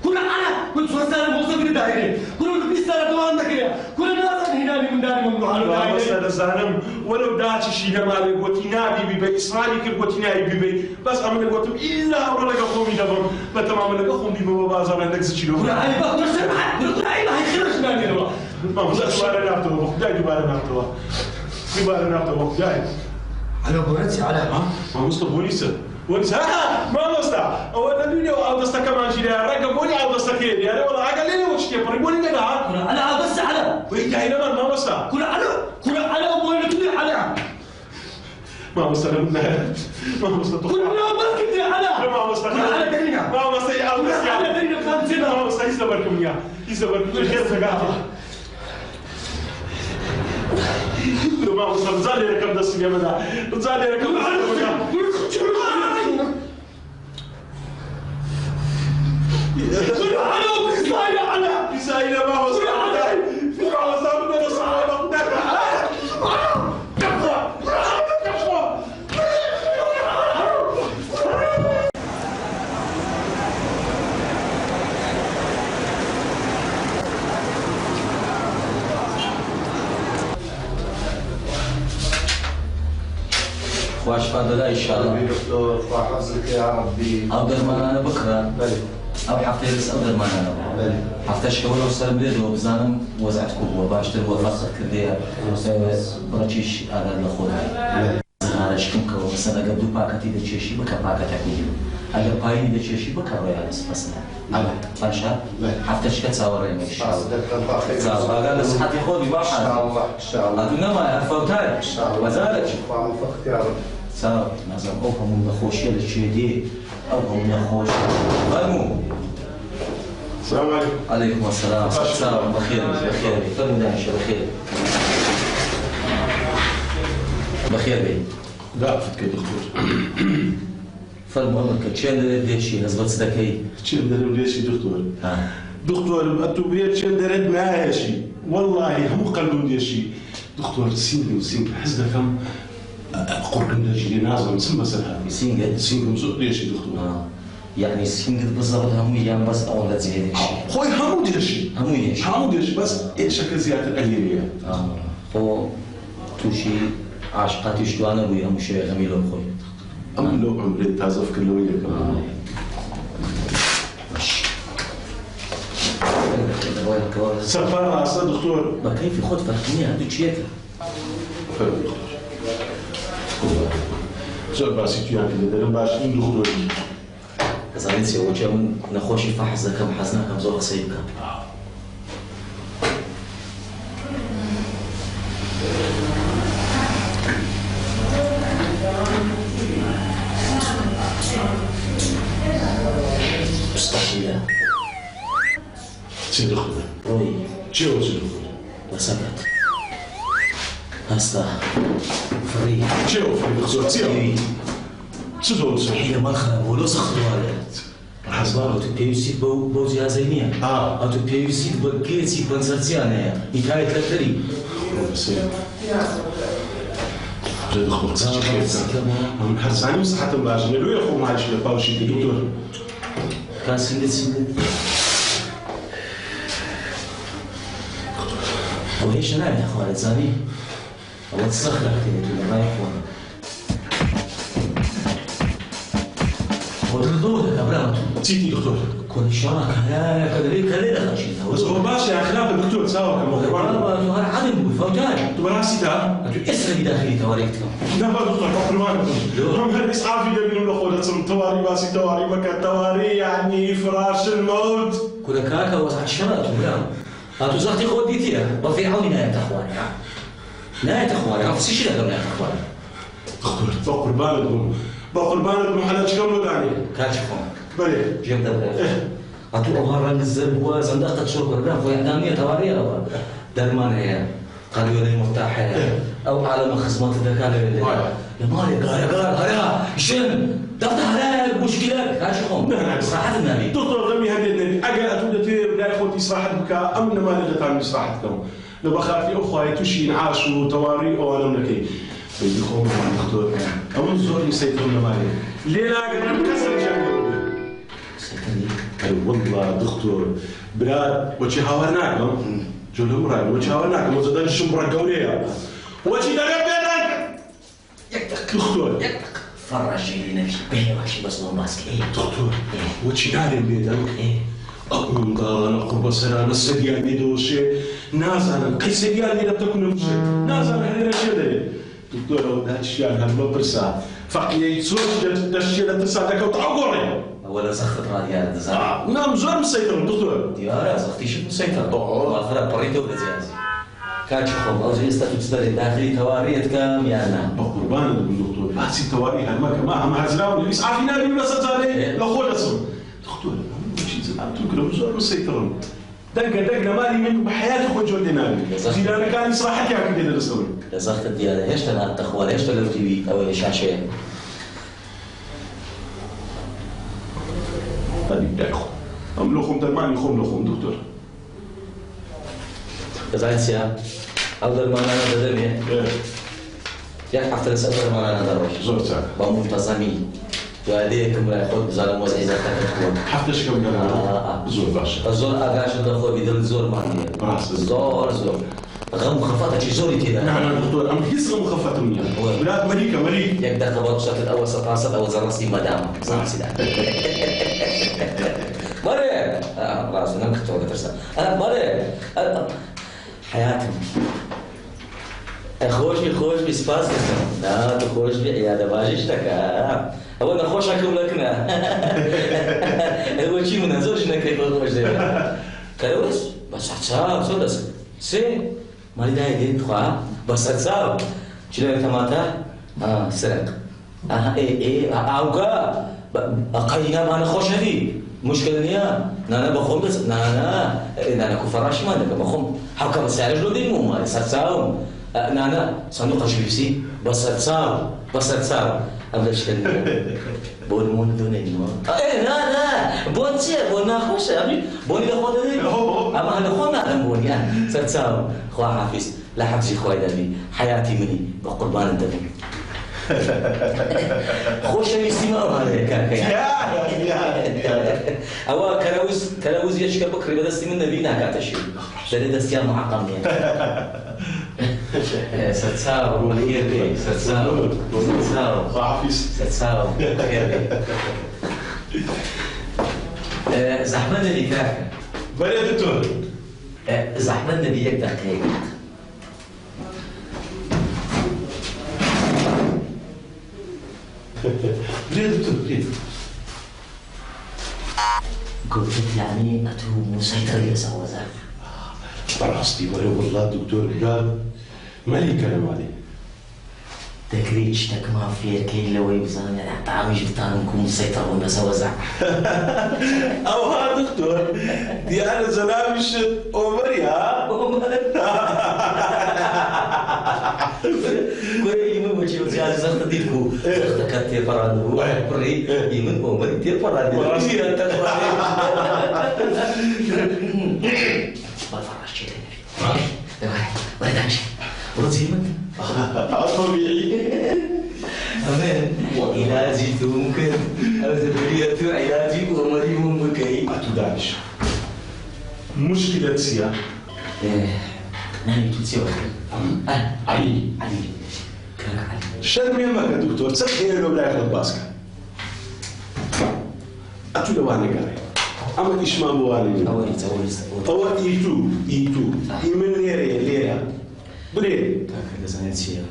كل أنا كل سوسة موظف الدائرة كل بيستر دوام ذكية كل نازل هنا من دار من محل ما وصل دائرة الزانم ولو داتش شيء ما له قتنا بيبي إسرائيل كل قتنا بيبي بس أمن قتم إلا أولا قومي دبم بتمام لك قوم بيبي بازار عندك زشيلو كل عيب كل سمع كل عيب هاي خرج نادي الله ما وصل سؤال نعطوه جاي دبارة نعطوه دبارة نعطوه جاي على بورتي على ما وصل بوليسه ونسى ما مستا أو الدنيا أو دستا كمان شيء رجع بولي أو دستا كيد يعني والله عقل لي وش كيف بولي نجا على بس على وين جاي لما ما مستا كل على بورتي على ما مستا ما مستا كل ما كنت على ما مستا على دينا ما مستا يا أبو على دينا فهمتنا ما مستا يسبركم خير سجاته ما وصل زالي ركب دس يا مدا زالي ركب على بيسايل ما وصل ما وصل من الصعوبة واش فاضل ان شاء الله دكتور حفظك يا ربي اقدر ما انا بكره بلي او حفتي بس اقدر ما انا بلي حفتش كمان وصل بيد وبزانم وزعتكم وباشتر وفرصه كرديه براتشيش على الاخوه على شكمك وسنه قبل باكتي دشيشي بك باكتك اگر پایین دچشی بکاره از مثلا اما فانشا حفتش كتصور ماشي فقال صحتي خودي ما حد ان شاء الله هذا ما عرفوتاي ان شاء الله وزارك وفقت يا رب صار نظام اوهم من خوشيه للشيدي اوهم من خوش غنمو السلام عليكم. عليكم السلام. السلام بخير بخير فرمي داعش بخير. بخير بي. لا فتك دكتور. فرم عمرك تشين ديشي هزبط صدقي. تشين ديشي دكتور. دكتور أتوبيت تشين درد معايا شيء. والله هم قالوا لي شيء. دكتور سينج حزنا كم قرن نجي نازل سن مثلا. سينج مزود ليش دكتور. يعني سينج بالضبط هم يجان بس أول لا تزيد شيء. خوي همو ديشي. همو ديش بس إيش زيادة قليلة. هو توشي عاشقاتي شتوانا ويا هم شيء غميل خوي. أم لو عمري تازه فكر لو وياك كمان. سفر أصلا دكتور. ما كيف خد فرقني هذا تشيك. فرق دكتور. شو باسيتي يعني ده باش دكتور. زين سووا جم نخوش فحص كم حزنا كم زوج صيب كم. مستحيل. سيد دكتور. روي. شو سيد دكتور؟ وسكت. هستا. فري. شو فري دكتور؟ سيد. شو هي ما خرب ولو سخطوا عليه. حسبارو تبيوسيت بوزي هزينية. أو تبيوسيت بقيتي بنسرتيانة. يكاي تلتري. سيد. جد خبرت من حرساني وصحة باش لو يخو معلش لباوشي دكتور. كان سندت. وهيش أنا يا أخوان زاني. الله تسخر كتير ولا ما يكون. وتردود يا برامج. سيدي دكتور. كل شرك هلا كذا خشينا. بس هو باشا يا خلاف الدكتور سوا كمان. هذا عدم فوتان. تبغى سيدا. اسري داخلي تواريختكم. لا ما دكتور قبل هم هالإسعاف يدبرون لخودة سم تواري باسي تواري مكان تواري يعني فراش الموت. كل كاكا وسع الشرط ولا. هاتو زختي خوديتيها بفيعوني نهاية أخواني. نهاية أخواني عرفت شيء لكم نهاية أخواني. دكتور بقربانكم حالات شكل يعني. كاتشكم. بلي. جيب أتو أمهر الزب وزندقت شرب الرف وإعدامية توارية درمان هي قالوا لي مرتاحة أو على خصمات الذكاء يا مالك قال هلا شن دفتر هلا مشكلة كاتشكم. صراحة النبي. دكتور غمي هذه النبي أجا أتودتي لا يخوتي إصلاحات بك أمن ما لقيت عن إصلاحاتكم. لو بخاف أخوي تشي نعاشوا تواري أو أنا منكي. بيدخلوا مع الدكتور. أمن زور يسيطرون مالي. ليه لا قدر نكسر جنبه. أي والله دكتور بلاد وجه هاورناكم جولهم راي وجه هاورناكم وزدان الشمبرة قولية وجه درب بينك دكتور فرجي لي نفسي به وحشي بس ما ماسك دكتور وجه ناري بيدك أقوم قال أنا قرب سنة السديان بيدوشي نازل كي سديان لي تكون مشي نازل هنا شيء دكتور ده الشيء هالما برسا فقيه يسوي الشيء ده تساعدك وتعقوري ولا زخت راديال دزار. نعم زور مسيطر دكتور. ديارة زختي شو مسيطر؟ والفرق بريته ولا زيازي. كاتش خم أو زي استفسر داخلي تواريت كم يعني. بقربان دكتور. بس التواري هالما ما هزلاون الإسعاف ينادي ولا سجاري لو خود اسم. دكتور شيء زمان تقول زور مسيطر. دقة مالي منكم بحياتي خود جود نادي. إذا أنا كان إصلاحاتي أكيد اللي رسول. زخت ديارة إيش تنا التخوال إيش تلو تي في أو إيش عشان. طيب داخل أملوكم درمان يخون لكم دكتور. زين سيا أو درمان أنا درمي. يا حفظ السؤال درمان أنا دروش. زور ساعة. بملتزمي. وعليكم لا يخون بزارم وزع إذا تكون. حفتش كم كلام. زور باش. الزور أقاش الدخول بدل زور ماني. زور. غم خفاتك زوري كذا. نعم دكتور أم كيس غم خفات مني. بلاد مليكة. يقدر تبغى بشكل أول ستاسل أو زرسي مدام. مرة خلاص أنا كنت أقول ترسل أنا مرة حياتي خوش بسباس لا تخوش بعيادة باجيش لك أول نخوش أكون لكنا هو شيء من هزوج إنك يكون خوش ده كروس بس حساب صدق سي مالي ده يدين خوا بس حساب شلون ثماته سرق إيه أوقا أقينا ما نخوش هذي مشكلة نيا نانا بخوم بس نانا كفراش ما دك بخوم حركة بس على جلود المو سرساوم نانا صندوق جبسي بس سرساو أبداش كن بون مون دونين ما إيه لا بون سير بون ما خوش أبي بوني لخوان دونين أما هذا خوان نعلم بون يعني سرساو خوا حافظ لا حبسي خوي دبي حياتي مني بقربان الدبي خوش يسمع هذا أوا كراوز يشكى بكري بدستي من نبينا كاتشي ده دستيان معقم يعني ستساو ملير ستساو زحمة اللي كاكا بلا دكتور زحمة اللي يقدر كاكا ليه دكتور ليه؟ قلت يعني أتو مسيطر يسوى ذاك براسي والله دكتور قال مالي كلام عليه تكري اشتك ما في كي لو يبزان يعني طعمي جبتانكم مسيطر ونسوى ذاك او ها دكتور دي انا زلامش عمري ها كوري يمن وجهي زياد زخت ديكو زخت كتير فرادو كوري يمن عمري كتير فرادو براسي انت ما فرش شيء ولا تمشي ورزي يمن طبيعي أمان علاجي ممكن أزبرية علاجي ومري ممكن أتدانش مشكلة سيا نعم تسيا علي كان علي شد مين مكة دكتور تسخير لو بلا ياخذ باسكا أتو لواني قاري أما إيش ما بواني أو إيتو يمن ليرة بلي كان لازم نسيا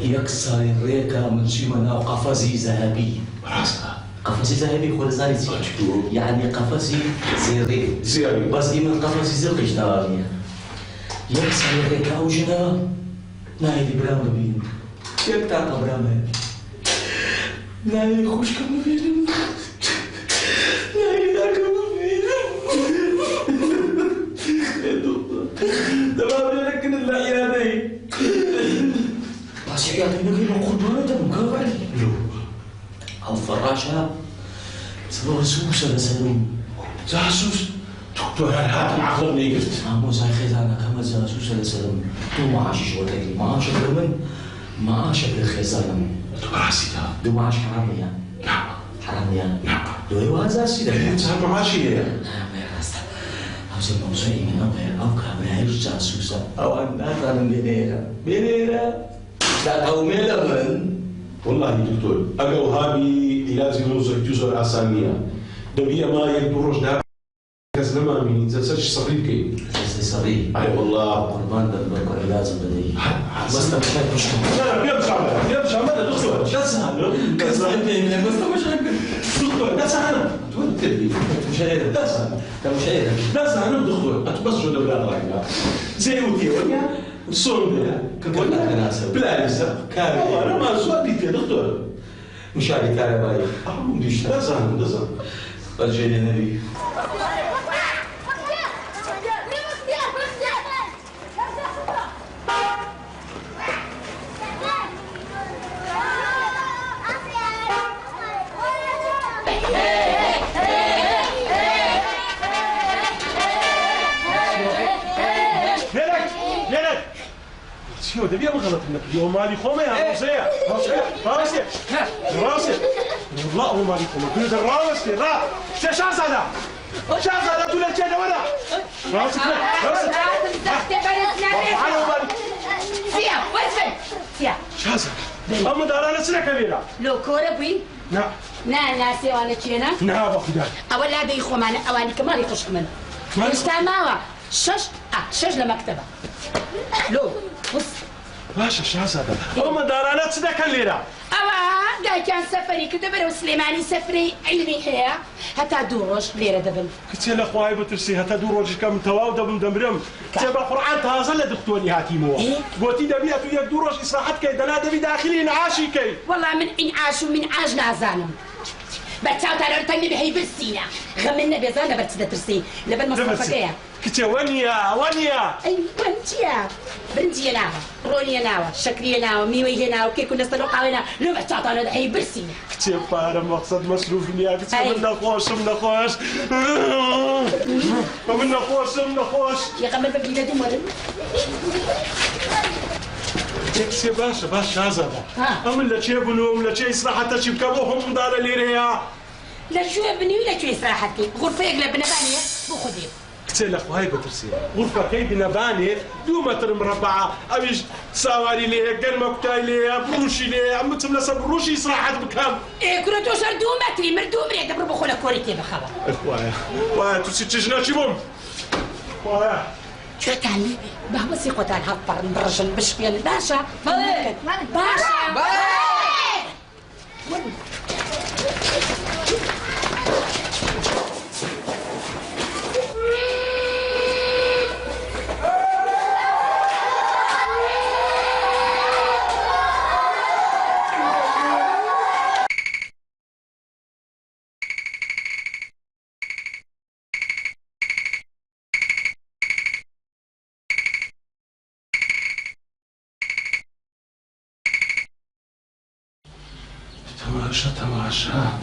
يكسر ريك من شمنا قفزي ذهبي قفزي ذهبي خل زايد يعني قفزي زيري بس من قفزي زرقش دارني يكسر ريك أوجنا نايدي برام بين يكتع برام نايدي خوش كم بين نايدي كم بين دابا لكن العيادي بس عيادي نقول قربانة مكافأة أو فراشة سبب جاسوس سلام جاسوس دكتور هات معقلني قلت مو زي خزانة كما جاسوس سلام تو معاش شو تاني معاش من معاش بالخزانة براسي دو معاش حرامية نعم حرامية نعم دو هذا السيد انت معاشي هذا الموضوع من أو كابرا جاسوسة أو أن أنا بينيرة لا أو ميلمن والله دكتور أجو هابي لازم نوصل جزر أسامية دبي ما يدورش ده كذا ما مين زلش صغير كي صغير أي والله قربان بالبركة لازم بدي بس ده مش مشكلة لا يمشي عمل دكتور كذا من بس مش دكتور ده سهل تقول تدري مش هيدا ده سهل مش هيدا ده سهل دكتور أتبص شو ده بلا رايك زي ودي ويا الصوم ده كلنا تناسب بلا لسه كاري أنا ما سؤالي يا دكتور مش عارف كهربائي مش ده سهل الجيل النبي شو ده بيا مغلط منك اليوم مالي خومه يا راسي والله هو مالي خومه كل راسي شازادا تقول لك انا ولا راسي فيها وين فيها شازادا أما دارنا سنة كبيرة لو كورة بوين نعم ناسي وانا تشينا نعم أخويا أولا هذا يخو معنا أواني كمان يخش كمان مستعمرة شش لمكتبة لو بص باشا شازادا أما دارنا سنة كبيرة دا كان سفري كدبر وسليماني سفري علمي هي هتا دوروش ليرة دبل كنت يا اخويا بترسي هتا دوروش كم تواو دبم دمرم تبع قرآن تهازل دكتوري هاتي مو قلتي دبي اتو يك دوروش اصلاحات كي دنا دبي داخلي نعاشي كي والله من انعاش ومن عاج نازانم بتشاو ترى تاني بهي بالسينا غمنا بيزانا برتدا ترسي لبن مصطفى كتير وانيا اي وانتيا برنتي ناوا روني ناوا شكري ناوا ميوي ناوا كي كنا نستلقى هنا لو بتشاو ترى هي بالسينا كتير بارا مقصد مصروف ليا كتير من نخوش يا قمر بقينا دمر تكسي باشا هذا أمن لا شيء بنوم لا شيء صراحة شيء كابوهم دار ليريا لا شو ابني ولا شو صراحتي غرفة يقلب بنبانية بخدي كتير لأخو هاي بترسي غرفة كي بنبانية 2 متر مربعة أبيش سواري ليه قرمة كتاي ليه بروشي ليه عم تملس بروشي صراحة بكام إيه كنا توصل 2 متر مردوم ريت دبر بخولا كوريتي بخبر وايا تسي تجنا شي بوم وايا شو تعني؟ بابا سيقو تاع هالطر نرجل بشقي الباشا باشا تماشا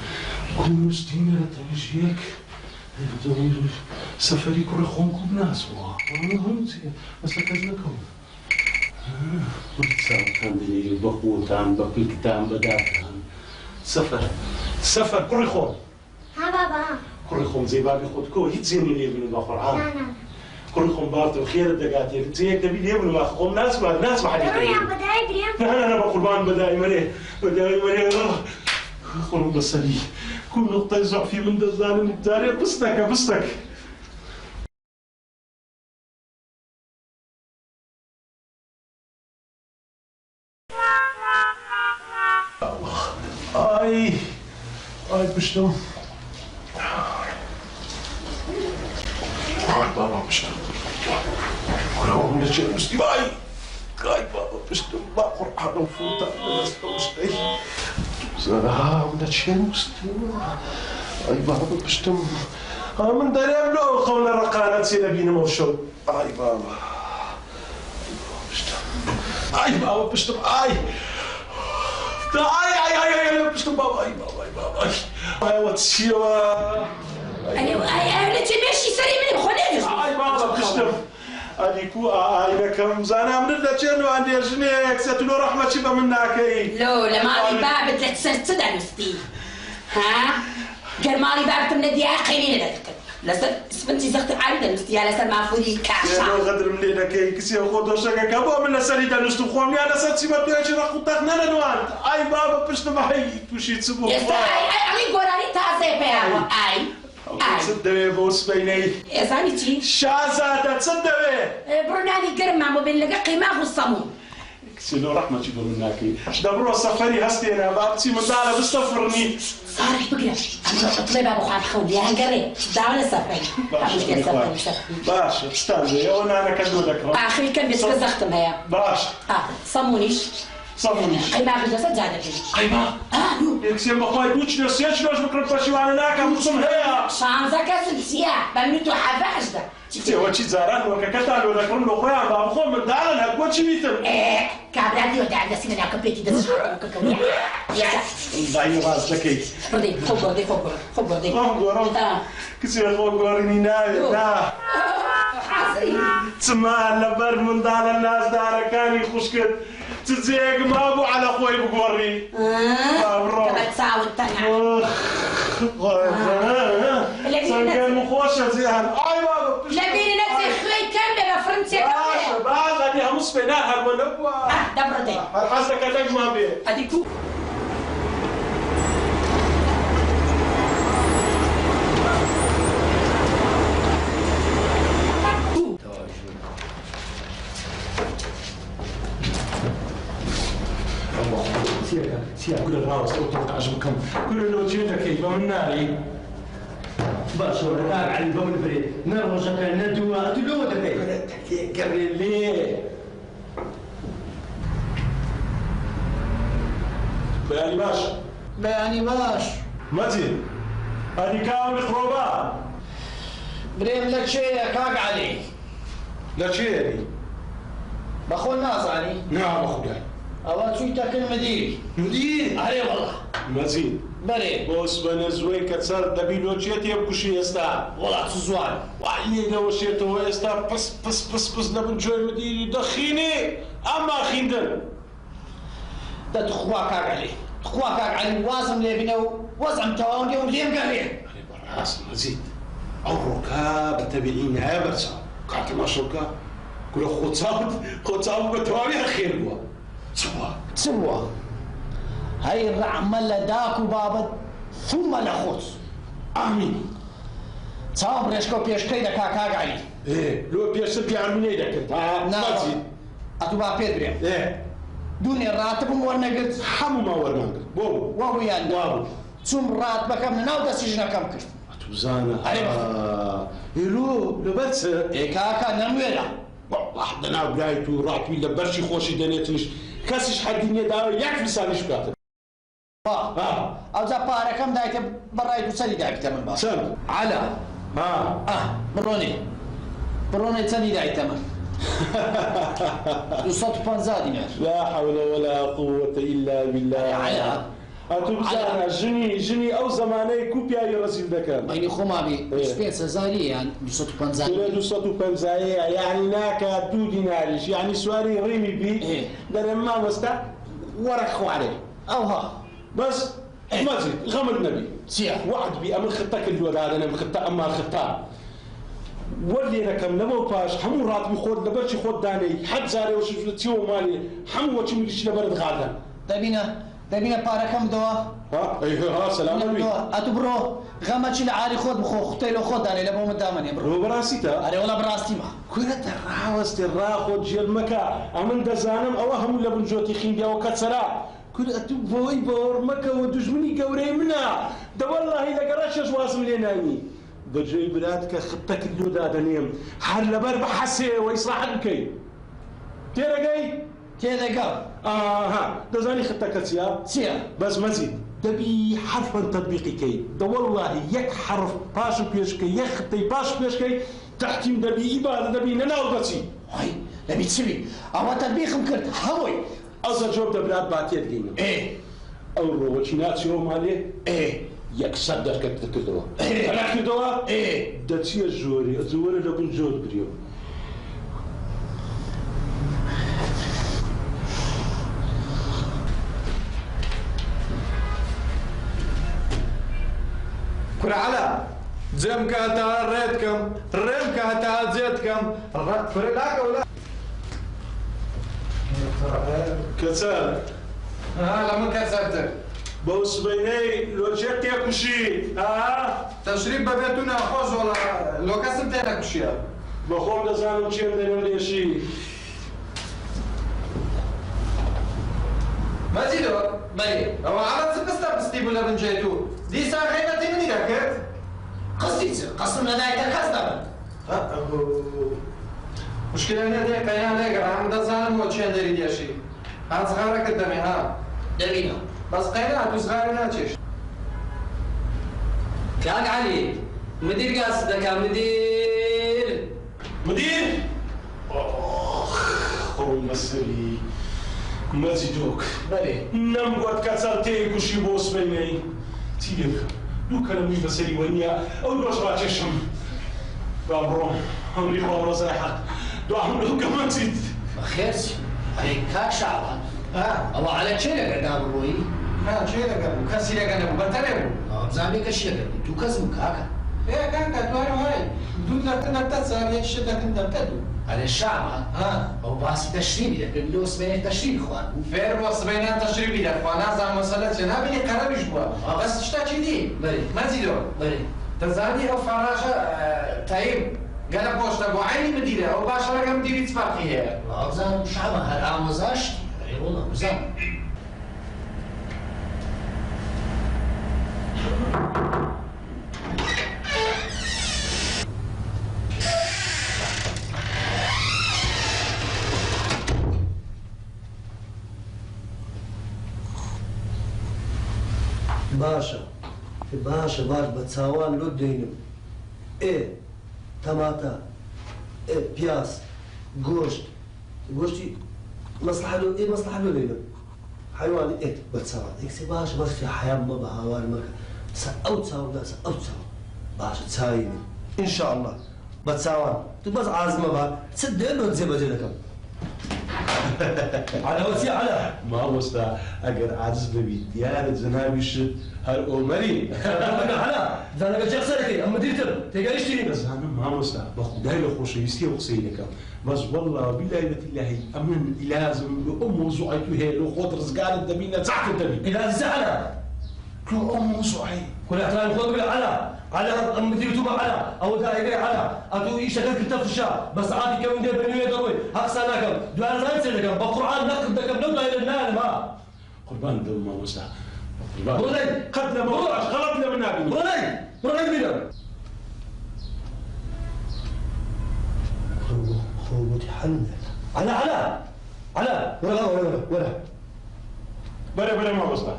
كونوا ستينا تمشيك سفري كره خونكم بناس هم بس كذلكم بتساوي لي بقوتان بقيتان بداتان سفر كره خون ها بابا كره خون زي بابي خودكو يتزيني لي من القرآن لا كل خون بارت الخير الدقاتي زيك تبي لي من الخون ناس ما حد يقول انا بقربان بداي مري خلوا بصلي كل نقطة يزع في من الظالم الداري بستك آي بشتم بابا بشتم ولو من الشيء بشتم آي بابا بشتم باقر حدا وفوتا بشتم سلام نتشين مستوى أي بابا بشتم من دريم لو قولنا رقانات سينبينا موشو أي بابا بشتم أي بشتم بابا أي بابا أي واتسيوا أنا تمشي سري من بخليه أي بابا بشتم أديكو أينكم زانا من الدجن وعندي جنيك ستلو رحمة شبه مناكي لو لما باب 3 سنين صدق نستي ها قرمالي باب من دي عقيمين لك لسه سبنتي زغت عالده نستي على سر معفوري كاشا يا غدر من لينا كي كسي خودو شكا كابو من سريدا نستو خومي انا ساتسي ما تيجي راكو تاخنا نوانت اي بابا باش تمحي توشي تسبو اي غوراني تازي بيا اي تصدقي بوس بيني يا زانيتي شازادة تصدقي برناني قرمة مو بين لقى قيمة والصمون سيلو رحمة شبه مناكي دبرو سفري هستينا بابتي من دارة بستفرني صارح بقرا أنا أطلب أبو خان خولي يا هنقري دعونا سفري باشا استاذي وانا كدو لك اخي كم بتكزختم هي باشا صمونيش قيمة بجلسة جادة قيمة؟ يكسي مخوي دوتش نسيتش لوش بكرة فاشي وانا ناكا مصم هيا شانزا كسلسيا بمنتو حبة عجدة تي وشي زاران وككتال ولا كرم لو خويا بابا خو من دارن هكو شي ميتم كابراتي ودع دسينا ناكا بيتي دس كوكوريا داي راس لكي فردي خبردي كسي خبرني نا تسمع لبر من دار الناس دار كاني خشكت تزيق ما ابو على خوي بقوري كما تساوي التنع كان مخوشة زيهن اي بابا لبيني نفسي خوي كمل بفرنسي بعد هذه همس بيناها المنبوة دبردي حاسك نجمة بيه هديكو سيا كل الراس توقع عجبكم كل لو جينا كيما من ناري باشا ولا على الباب الفريد نروج كان ندوا تلو دكاي قري لي بياني باش مجيد هذه كامل خروبات بريم لك شيء كاق علي لا شيء بخول نازعني نعم أخوي أول شيء تاكل مديري مدير علي والله مجيد بري بوس بنزوي كسر دبيلو تشيتي بكشي يستا والله تزوان وعني لو شيتو يستا بس نبن جوي مديري دخيني أما خيندن ده تخوا كاق علي تخوا كاق علي وازم لي بنو وزعم تواوني وليم قالي براس مزيد أوروكا بتبعين يا برسا قاعد ما شوكا كل خطاب بتواري خير بوا سوا هاي الرعملة داكو بابد ثم لخوت آمين صاب رشكو بيشكي دكا كاق علي إيه لو بيشتكي عن مني دكت مزيد أتوبا بيدريم إيه دوني راتب ورنقلت حمو ما ورنقلت بوبو وابو يعني وابو ثم راتبك من ناو سجن كم كرت توزانا لو بس إيه كاكا نمويلا والله حدنا بلايتو راح ولا برشي خوشي دنيتنش كاسش حد الدنيا دا يكفي لساني شباتك أو زبارة كم دايت برايتو سني دايت من بعض سن على بروني سني دايت من وصوت بانزا دينار لا حول ولا قوة إلا بالله على أتوبزانا جني أو زماني كوبيا يرسل دكان بيني خمامي سبيس زالي يعني بصوت بانزا تولد صوت بنزاية يعني ناكا 2 ديناريش يعني سواري ريمي بي ده ما مستا ورق خواري أو ها بس مازي غمر النبي سيح وعد بي أمر خطك الولاد أنا مخطا أما خطا ولي ركم نمو باش حمو راتبي خود لبرشي خود داني حد زاري وش تيو مالي حمو وش مديش لبرد غادا دبينا بارا كم دوا ايه سلام عليكم اتبرو غمتش العاري خود بخو ختيلو خود داني لبو مدامني برو هو براسيتا اري ولا براستي ما كنت راوست الراخد جيل مكا امن دزانم او هم لبن جوتي خينديا وكتسلا كنت اتبوي بور مكا ودجمني قوري منا ده والله اذا قرشش واسم ليناني بجي بلادك خطك اللودا دنيم حر لبر بحسي ويصلح الكي تيرقي تيرقي دزاني خطك سيا بس مزيد دبي حرفا تطبيقي كي ده والله يك حرف باش بيشكي يخطي باش بيشكي تحكيم دبي إبادة دبي نناو بسي هاي دبي تسوي أما تطبيق مكرت هاوي أصلا جواب دبلاد باتيت جينا إيه أو روشينات يوم عليه إيه يك صدق كتكدوا أنا كدوا إيه دتي الزوري الزوري لبن جود بريو كل على جمك هتا ريتكم رمك هتا زيتكم كل لاك ولا كسل لما كسرت بوس بيني لو جبت يا كوشي تشريب ببيتنا خوش ولا لو كسبت انا كوشي بخون دزانو تشيم دنيا شي ما زيدو بلي هو على زبستا بستيب ولا بنجيتو دي ساعة غيبتي مني ذكرت قصدنا دايت الخزدة مشكلة هنا دي قيام لقرا عم دزانم وتشين داري دياشي هان صغارك قدامي ها دبينا بس قينات وصغاري ناتشيش كان علي مدير قاصدك يا مدير خوي مسري مزيدوك بلي نم قد كسرتي كوشي بوس بيني تيك لو كلامي بسري ونيا او لو شراتشم بابرو امري بابرو زايحة دو عملو كمان زيد خيرش هاي كاك شعبان أو على شيء قدام روي شيء لقى كاسي لقى أنا بنتلم زامي كشيء قدام تو كزم كاكا إيه كان كتواري هاي دود نبتة سامي الشدة كنت نبتدو على الشعب أو باسي تشريبي لكن لو سبيني تشريبي خوان فير وصبينا تشريبي لك وانا زعم مسألة أنا بني قرار يجوا بس اشتاكي دي بلي ما زيدو بلي تزاني أو فراشة تايم قال بوش تبو عيني مديرة أو باشا رقم مديري تفاقي هي زعم شعبا هل مزاش أي والله زعم باشا باشا بتساوان لو دينم ايه طماطا ايه بياس قوشتي مصلحة له ايه مصلحة له دينم حيوان ايه بتساوان اكسي باشا بس في حياة ما بهاوان مركا سأوت ساوان لا سأوت ساوان باشا تسايني ان شاء الله بتساوان بس عازمة بها تصدق له تزي بجلكم على وسي على ما وستا اگر عاجز ببي ديار زنابي شد هر عمري على زانا بجاك سركي اما ديرتر تيجايشتي بس انا ما وستا بخداي له خوش يستي وقسيلك بس والله بالله الله امن لازم ام وزعيته هي لو خاطر رزقار الدمينه تحت الدمين الى زعل كل ام وزعي كل احترام خذ على اما ديرتو على او دايري على اتو يشغل كنت في الشارع بس عادي كم دي بنيه دوي اقصانكم دوار زايد لكم بالقران نقدكم لو داير النار ما قربان دول ما وستا بروني قتل ما غلطنا من نبي بروني بينا خوتي حل على ولا ما وستا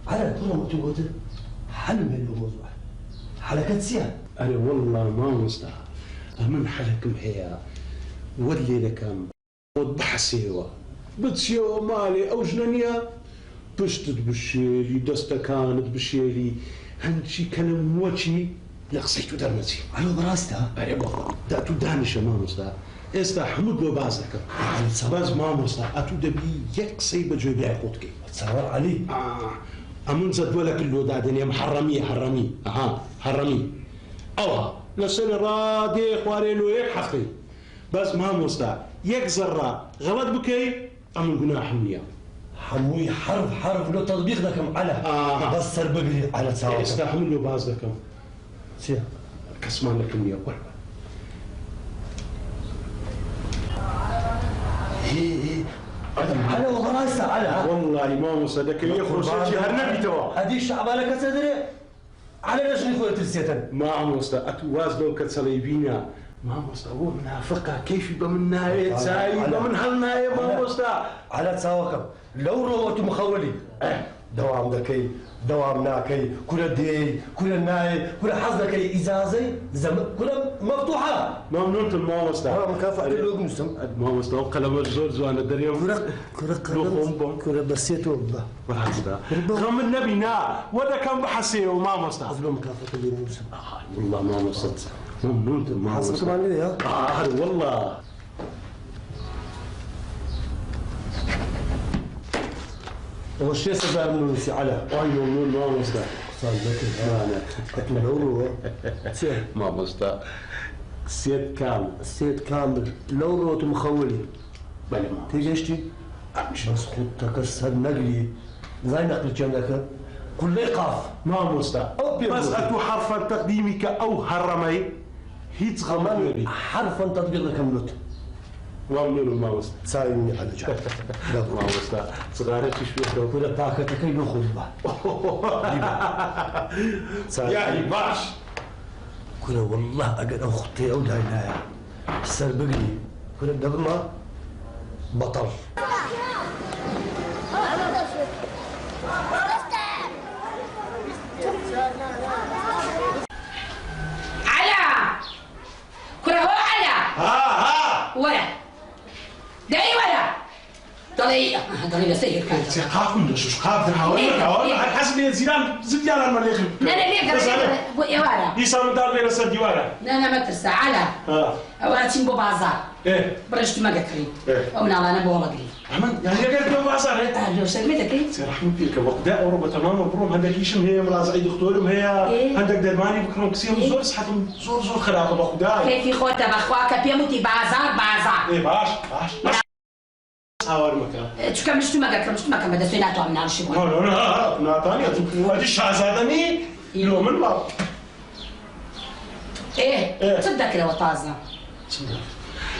على كل ما تقول حل من الموضوع حلقات سيا أنا والله ما وستا من حلكم هي ولي لكم وضحسيوا بتسيوا مالي أو جنانيا بشتت بشيلي دستا كانت بشيلي هنشي كان موتشي لقصيتو درمتي على براستا أي والله داتو دانشة ما وستا استا حمود لو بازك بس ما وستا أتو دبي يقصي بجوي بيع قوتكي تصور علي أمون زد ولا كله دادني محرمي حرمي أوها لسنة رادي خوارينو يك حقي بس ما مستا يك زرا غلط بكي أمون قناح حمية حموي حرف لو تطبيق لكم على بس سربقلي على تساوي استحمل له باز لكم سيا كسمان لكم يا ولد ايه على وغراسة على والله ما مصدق اللي يخرج شيء هرنبي توا هذه الشعبانة كتدري على ليش نقول تلسيتن ما مصدق أتواز لو كتسليبينا ما مصدق هو منافقة كيف يبقى من ناية تساي يبقى من هالناية ما مصدق على تساوكم لو روت مخولي دوام ذكي دوام ناكي كل دي كل ناي كل حظ ذكي إزازي كل مفتوحة ممنون ما مصدق مكافأة للوق مسلم ما مصدق قلم الزول زوانا دريم كل برسيتو غم النبي نا ودا كان بحسيه وما مصدق حظ مكافأة للوق مسلم والله ما مصدق ممنون ما مصدق حظ كمان لي والله هو الشيء سبب من نسي على ايوه ما مصدق صار ذكي لو سير ما مصدق سيد كامل لو روت مخولي بلا ما تيجي بس خد تكسر نقلي زي نقل جنك كل قاف ما مصدق بس اتو حرفا تقديمك او هرمي هي تغمر حرفا تطبيق لك ملوت وامنون ما وسط سايني على جنب ما وسط صغارتي شوي لو كل طاقتك ياخذ يعني باش كل والله اقل اختي او داينا سر بقلي كل دبما بطل على كل هو على ولا داي ولا ضلي سير كان ثقافة شو ثقافة حاول حسب لي زيدان المليخ لا يا ولا يسام دار بين السد ولا لا ما ترسى على اولا تيمبو بازار برشت ما قكري ومن على انا بوما قري عمل يعني قالت له بازار لو سلمتك سي رحمة فيك وقداء اوروبا تماما بروم هذاك يشم هي ملازعي دكتورهم هي عندك درماني بكرم كسير زور صحتهم زور خلاص وقداء كيف خوته بخواك بيموتي بازار ايه باش هاور مكان شو كم مش ما كم بده سيناتو من عرش لا ناتاني هذه الشهزادني لو من باب ايه تصدق لو طازه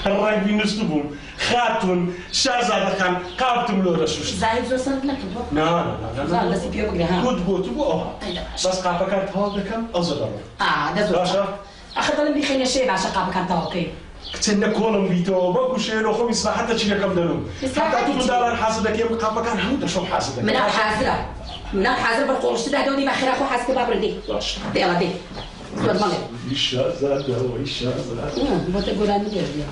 الراجل نسلبهم خاتون شهزادة كان قابتم له رشوش زايد زو صار لك لا زال بس بيو بقى ها تبو بس قابا كانت هذا كان أزدر ده زو أخذ لهم بخير شيء عشان قابا كانت اوكي كتنا كولم بيتو بقول شيء لو خمس حتى شيء كم دلهم حتى تقول دار حاسدك يوم قابا كان هم شو حاسدك من الحاسدة مناڵ حەزر بە خۆشتدا دەونی بە خێرا خۆ حەزکە با بڕێ دێ دێڵە دێ زۆر مەڵێ شازادەوەی شازاد بۆتە گۆرانی دێژێ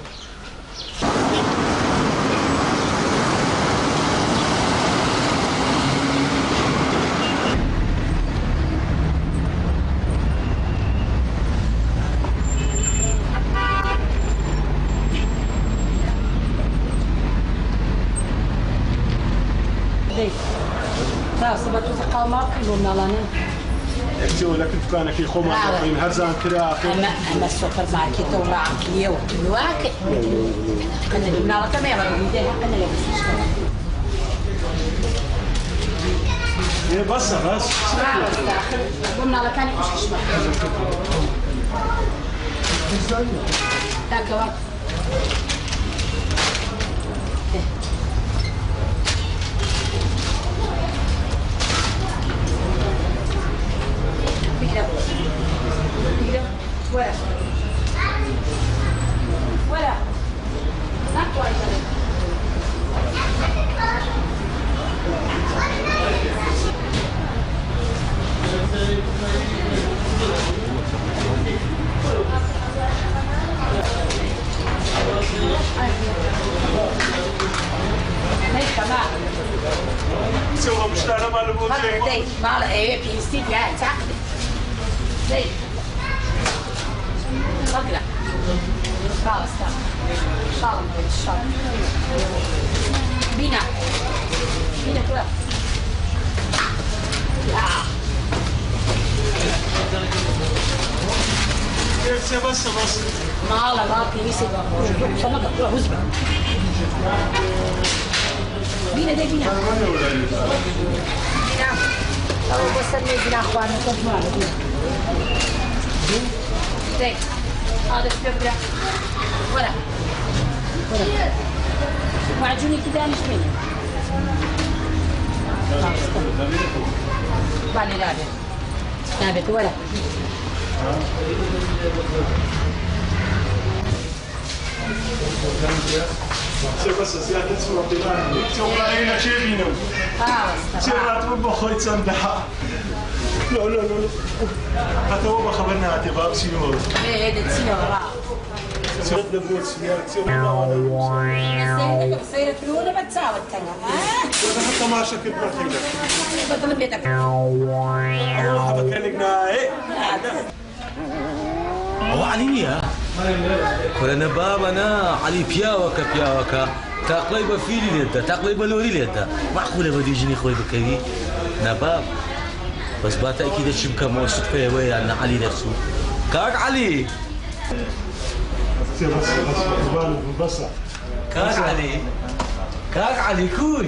راسه بە تووتە قاڵما بکەین بۆ مناڵانە ئەکتێوە لە دوکانەکەی خۆمان دەخۆین هەرزان کرا ئەمە سۆپەر مارکێتەوە ڕاقیە و واکە مناڵەکە مێڵە دێ قەنە لێ بەسە بەس بۆ مناڵەکانی خوشکشمە داکەوە ولا ولا لا كويس سوى مشتانا مال بوجهي مال ايه في استديان صح زي صقلة خلاص شال شال بينا بينا كده بس ما لا ما في يسيب سمك روح وزبه بينا ده بينا بينا أو بس بينا أخواننا تجمعنا بينا زين هذا الشبرة ولا معجوني كده مش مني بالي نابت ولا بس زيادة صورة بلان تورينا شيء بينو سيرات ربا خويت سندحة لا حتى هو خبرنا اعتبار سينو ايه ده سينو سيرات نبوت سيارة سيرات وانا سيرة فلونة بتساوي التانية حتى ما شكت مرتين بطل بيتك الله بكلمنا ايه هو علي كلنا بابنا علي بياوكا تقليبه فيلي ليدا تقليبه لوري ليدا معقوله بدي يجيني خوي بكري نباب بس بات اكيد الشبكه موجود فيها ويا ان علي نفسه كاك علي بس كاك علي كوي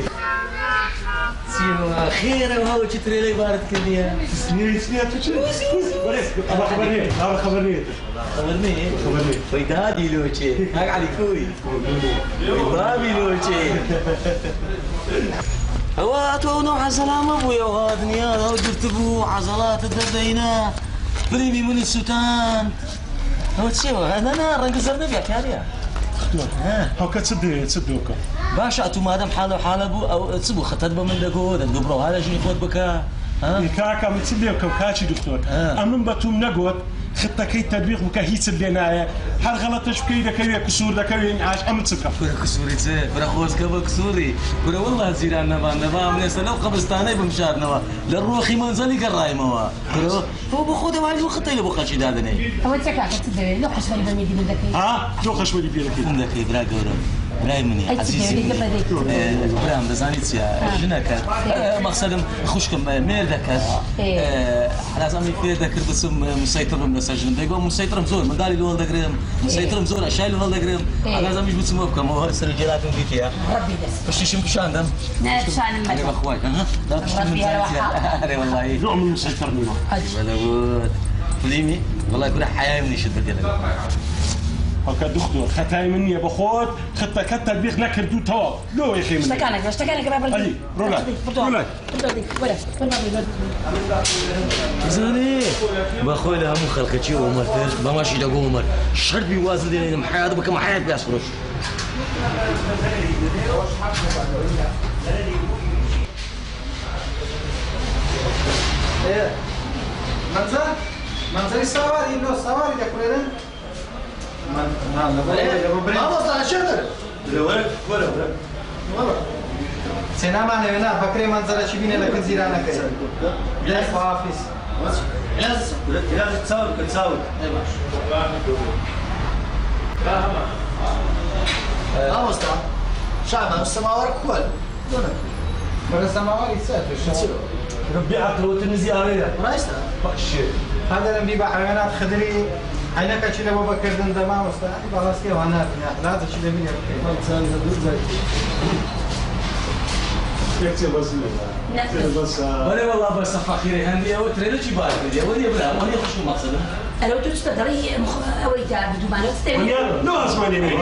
سيما خير وهو تشتري لي بارد كليا سنية خبرني ويدادي لوشي هاك علي كوي بابي لوشي هو تو عزلام ابويا وهذا نيال هو جبت ابو عزلات الدبينا بريمي من السوتان هو تسوى انا رنقزرنا بيك هذه هاكا تصدقوك باشا اتو مادام حاله ابو او تسبو خطط بمن دغو دغبرو هذا شنو يخوت بك كاكا متصدقوك كاشي دكتور امن بتوم نقوت خطك التطبيق بك هي تسدينا هل غلطش بكي دكوي كسور دكوي انعاش ام تسكا كسوري زي برخوز قبل كسوري برا والله زيران نبا من سنه قبستاني بمشار نوا للروخي منزلي قراي موا هو بخوده واحد وقت اللي بقى شي دادني هو تسكا تدري لو خش ولي بميدي من ذكي لو خش ولي بيدك من ذكي برا قورم براي مني عزيزي برام بزانيت يا جنك مقصد خوشكم مير ذكر لازم يفيد ذكر بسم مسيطر من السجن دايقو مسيطر مزور من دالي لون دغريم مسيطر مزور اشايل لون دغريم لازم يجبد سموكم هو سرجلات فيك ربي بس وش يشم كشان دم لا كشان انا باخوي لا ربي اري والله نوع من مسيطر منه ولا فليمي والله يقول حياه من يشد بدل هكا دكتور خطاي مني بخوت خطة كالتطبيق نكر دو تواب لو يا اخي مني اشتكانك بابا علي رولا زاني باخوي لها مو خلقة شي عمر فيش بماشي دقو عمر شرط بيوازن لي من حياته بكم حياة بيسفرش منزل سواري لو سواري ده كلنا ما وصل على شغل ولا سينما هنا فكري منزل شي بينا لكن زيرانك لا حافظ لازم تساوي ما وصل شعب السماوات كل ولا السماوات يسافر ربي عقله تنزي عليها رايستا باشي هذا اللي بيبيع حيوانات خضري عينك شيء لو بكر دن دماغ مستعد خلاص كده وانا لازم شيء اللي بيجي انسان زدود زي يكتب بس ولا والله بس فخيري هندي او تريد شي بالك دي ودي بلا مو يخش مقصد لو تستدري اويتا بدو ما نستوي لو اسمعني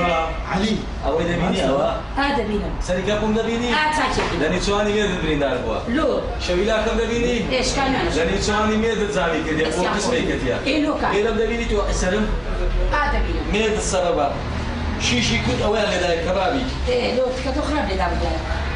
علي او اذا بيني او هذا بينا سريكاكم دبيني تاكي لاني تواني ميد برين داربوا لو شويلاكم دبيني ايش كان انا لاني تواني ميد زامي كده فوق اسمي كده ايه لو كان ايه دبيني تو سلم هذا بينا ميد السربا شي كنت اوان لداي كبابي ايه لو تكتو خرب لي دابا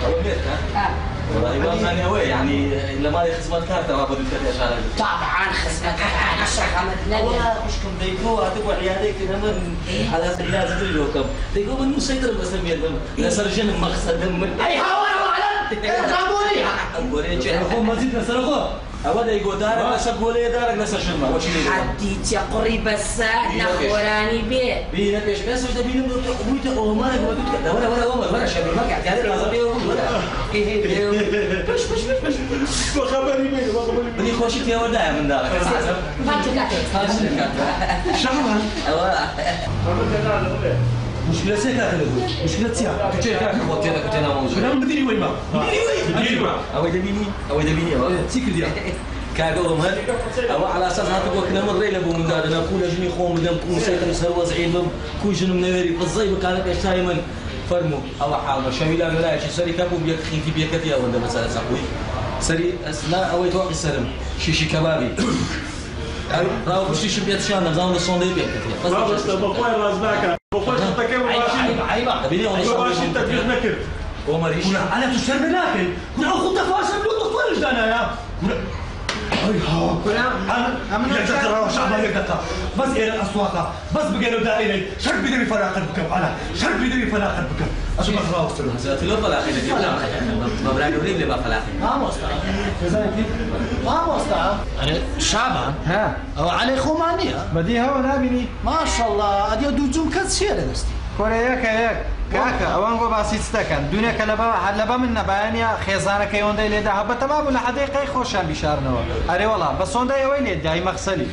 او ميد ها والله ما ثاني هو يعني لما خدمت كارته ما بدي تكتب شغله طبعا خدمتك انا شغلت والله مش كم بيكو هتبغى عيالك كده من على سريات اليوم بيكو من مسيطر بس الميدان لا سرجن مقصد من اي هوا وعلم غابوني غوري هو مزيد نسرقه أودا يقول دارك نسق قولي دارك نسق شلما وش اللي حديت يا قريب بس نخوراني بيه بينا بيش بس وده بينا ويتا أومر ولا أومر ولا شباب ما قاعد يعني لازم يوم ولا بش وخبري مين بدي خوشك يا ودا من دارك فانت كاتب شعبان مشكلة سيكا مشكلة سيكا كتير كاك خوتينا كتير موجود أنا مديني وين ما مديني وين أو دبيني سيكر ديا كاغو مهد أو على أساس هاتبو كنا من ريلا بو من دارنا كولا جني خوم بدم كون سيكا سروا زعيم بم كون جنو من غيري فالزي كانت اشتاي من فرمو أو حال شميلا لا شي سري كابو بيك خيتي بيك يا ولد مسألة سقوي سري أسنا أو يتوقع السلم شيشي كبابي راو بشيش بيت شان نظام الصوندي بيك كتير بس بقوي رازناك بقوي تكيف عيبة بيني بقوي تكيف نكر ومريش أنا تشرب لكن كنا أخذ تفاصيل لو تطلع جدنا يا أنا يقدر شعبان يقدر بس إلى الأسواق بس بقينا دائري شرب بدري فلا قلبك أنا شرب بدري فلا قلبك أشوف أخلاق وصلنا زات لو فلا خير دي ما براك وريب لي ما فلا ما مستعى ما مستعى أنا شعبان ها أو علي خومانية بدي هوا نابني ما شاء الله أدي دوجون كثير دستي كورياك ياك كاكا اوان غو باسيت ستكن دنيا كلبا حلبا من نبانيا خيزانه كيون دي لدا هبه تمام ولا حديقه خوشان بشارنوا اري والله بس اون داي وين يدي مغسلي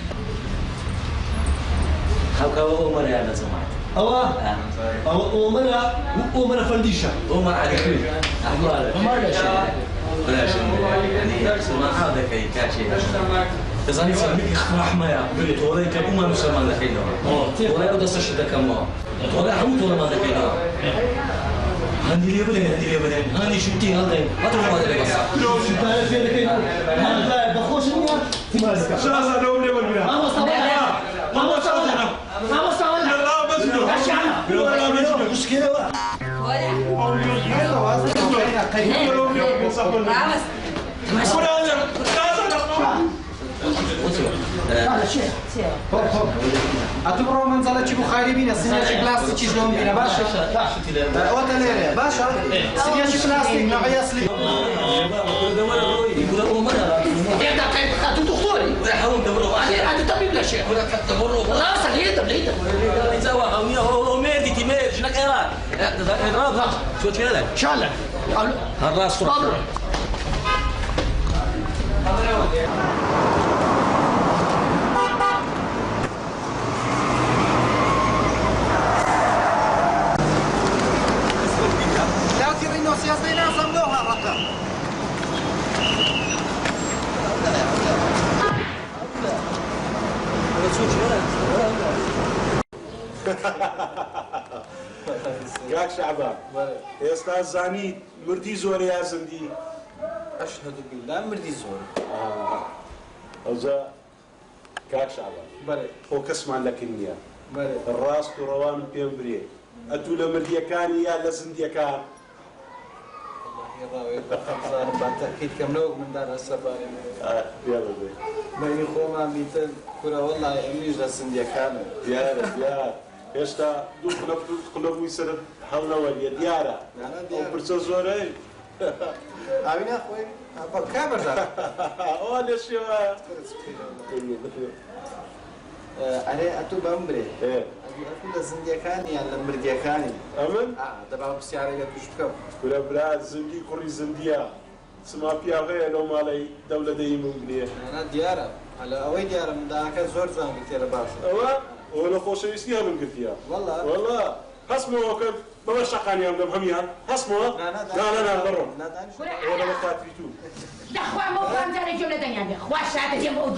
خوكا عمر يا انا سمعت عمر فنديشة عمر علي عمر لا شيء يعني سمع هذا كي كاشي تزاني سميك رحمه يا بلي توري كم ما نسمع الحين ولا يقدر تشد كم توري حوت ولا ما ذكينا هندي لي بدين هندي شوتي هذا ما تروح هذا بس لو شو في لك هذا بخوش النيا شاسا لو ني ولا ما مستوى ما مستوى لا بس لا مشكلة اعتبروا منزلة شي بخاري بينا سنيا شي بلاستيك شي زلون بينا باشا وتليري باشا سنيا شي بلاستيك نوعية سليم يقول عمر يا دقيقة خاتو دكتوري ولا حاول دبروا أنت طبيب لا شيء ولا تدبروا راسك ليه ليه يتسوى هو ميدي تيمير شنك ايران اضرب شو كده شالك الراس لا ترينو سياسي ناس عملوها الرقم ياك شعبان يا استاذ زاني مردي زور يا زندي اشهد بالله مردي زور اوزا كاك شعبان بلى هو كسمع لك النية بلى الراس روان بيمبري اتو لمردي كان يا لزندي كان ڕاوێت بە خەمزانم با تەقید کەمنەوەک مندان هەسەبارێ يلا بي بەینی خۆمان بیتن کورە وەڵای ئەمیش لە سندیەکانم دیارە دیار هێشتا دوو قلەبووی سرت هەڵ نەوەریە دیارە ئەو پرچە زۆرەی ئاوی ناخۆی بە کابەردار ئەوە لێ شێوایە ئەرێ ئەتوو بەم برێ ئەتوو لە زندیەکانی یان لە مردیەکانی ئەمن دەبا پرسیارێکە توش بکەم کورە برا زندی کوڕی زندیە سما پیاغەیە لەو ماڵەی دەولەدەی من بنێ دیارە هەلە ئەوەی دیارە منداکە زۆر جوان گرتێرە باشە ئەوە لە خۆشەویستی هەمن گرتیە وەڵا هەستمەوە کە بەوە شەقانیان دەم هەمیان هەستمەوە نانە بڕۆم ئەوە لەوە خاتری تو دەخوا مەوڵان جارێک جۆ لە دەنیان بێ خوا شادە دێم ئەو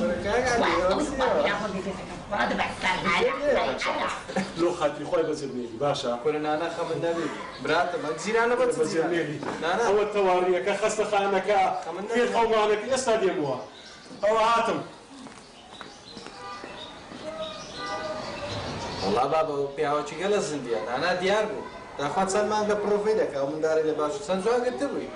لۆ خاتری خۆی بەزرمێری باشە کورنانە خەمن نەبی براتم ئەم زیرانە بەزرمێری ئەوە تەواڕیەکە خەستەخانەکە پێ قەومانەکە ئێستا دێمەوە ئەوە هاتم وەڵا بابە پیاوەکی گەلە زندیە نانا دیار بوو داخوا چەند مانگە پرۆڤی دەکا و مندارێ لە باش چەند جوان گرتە بووی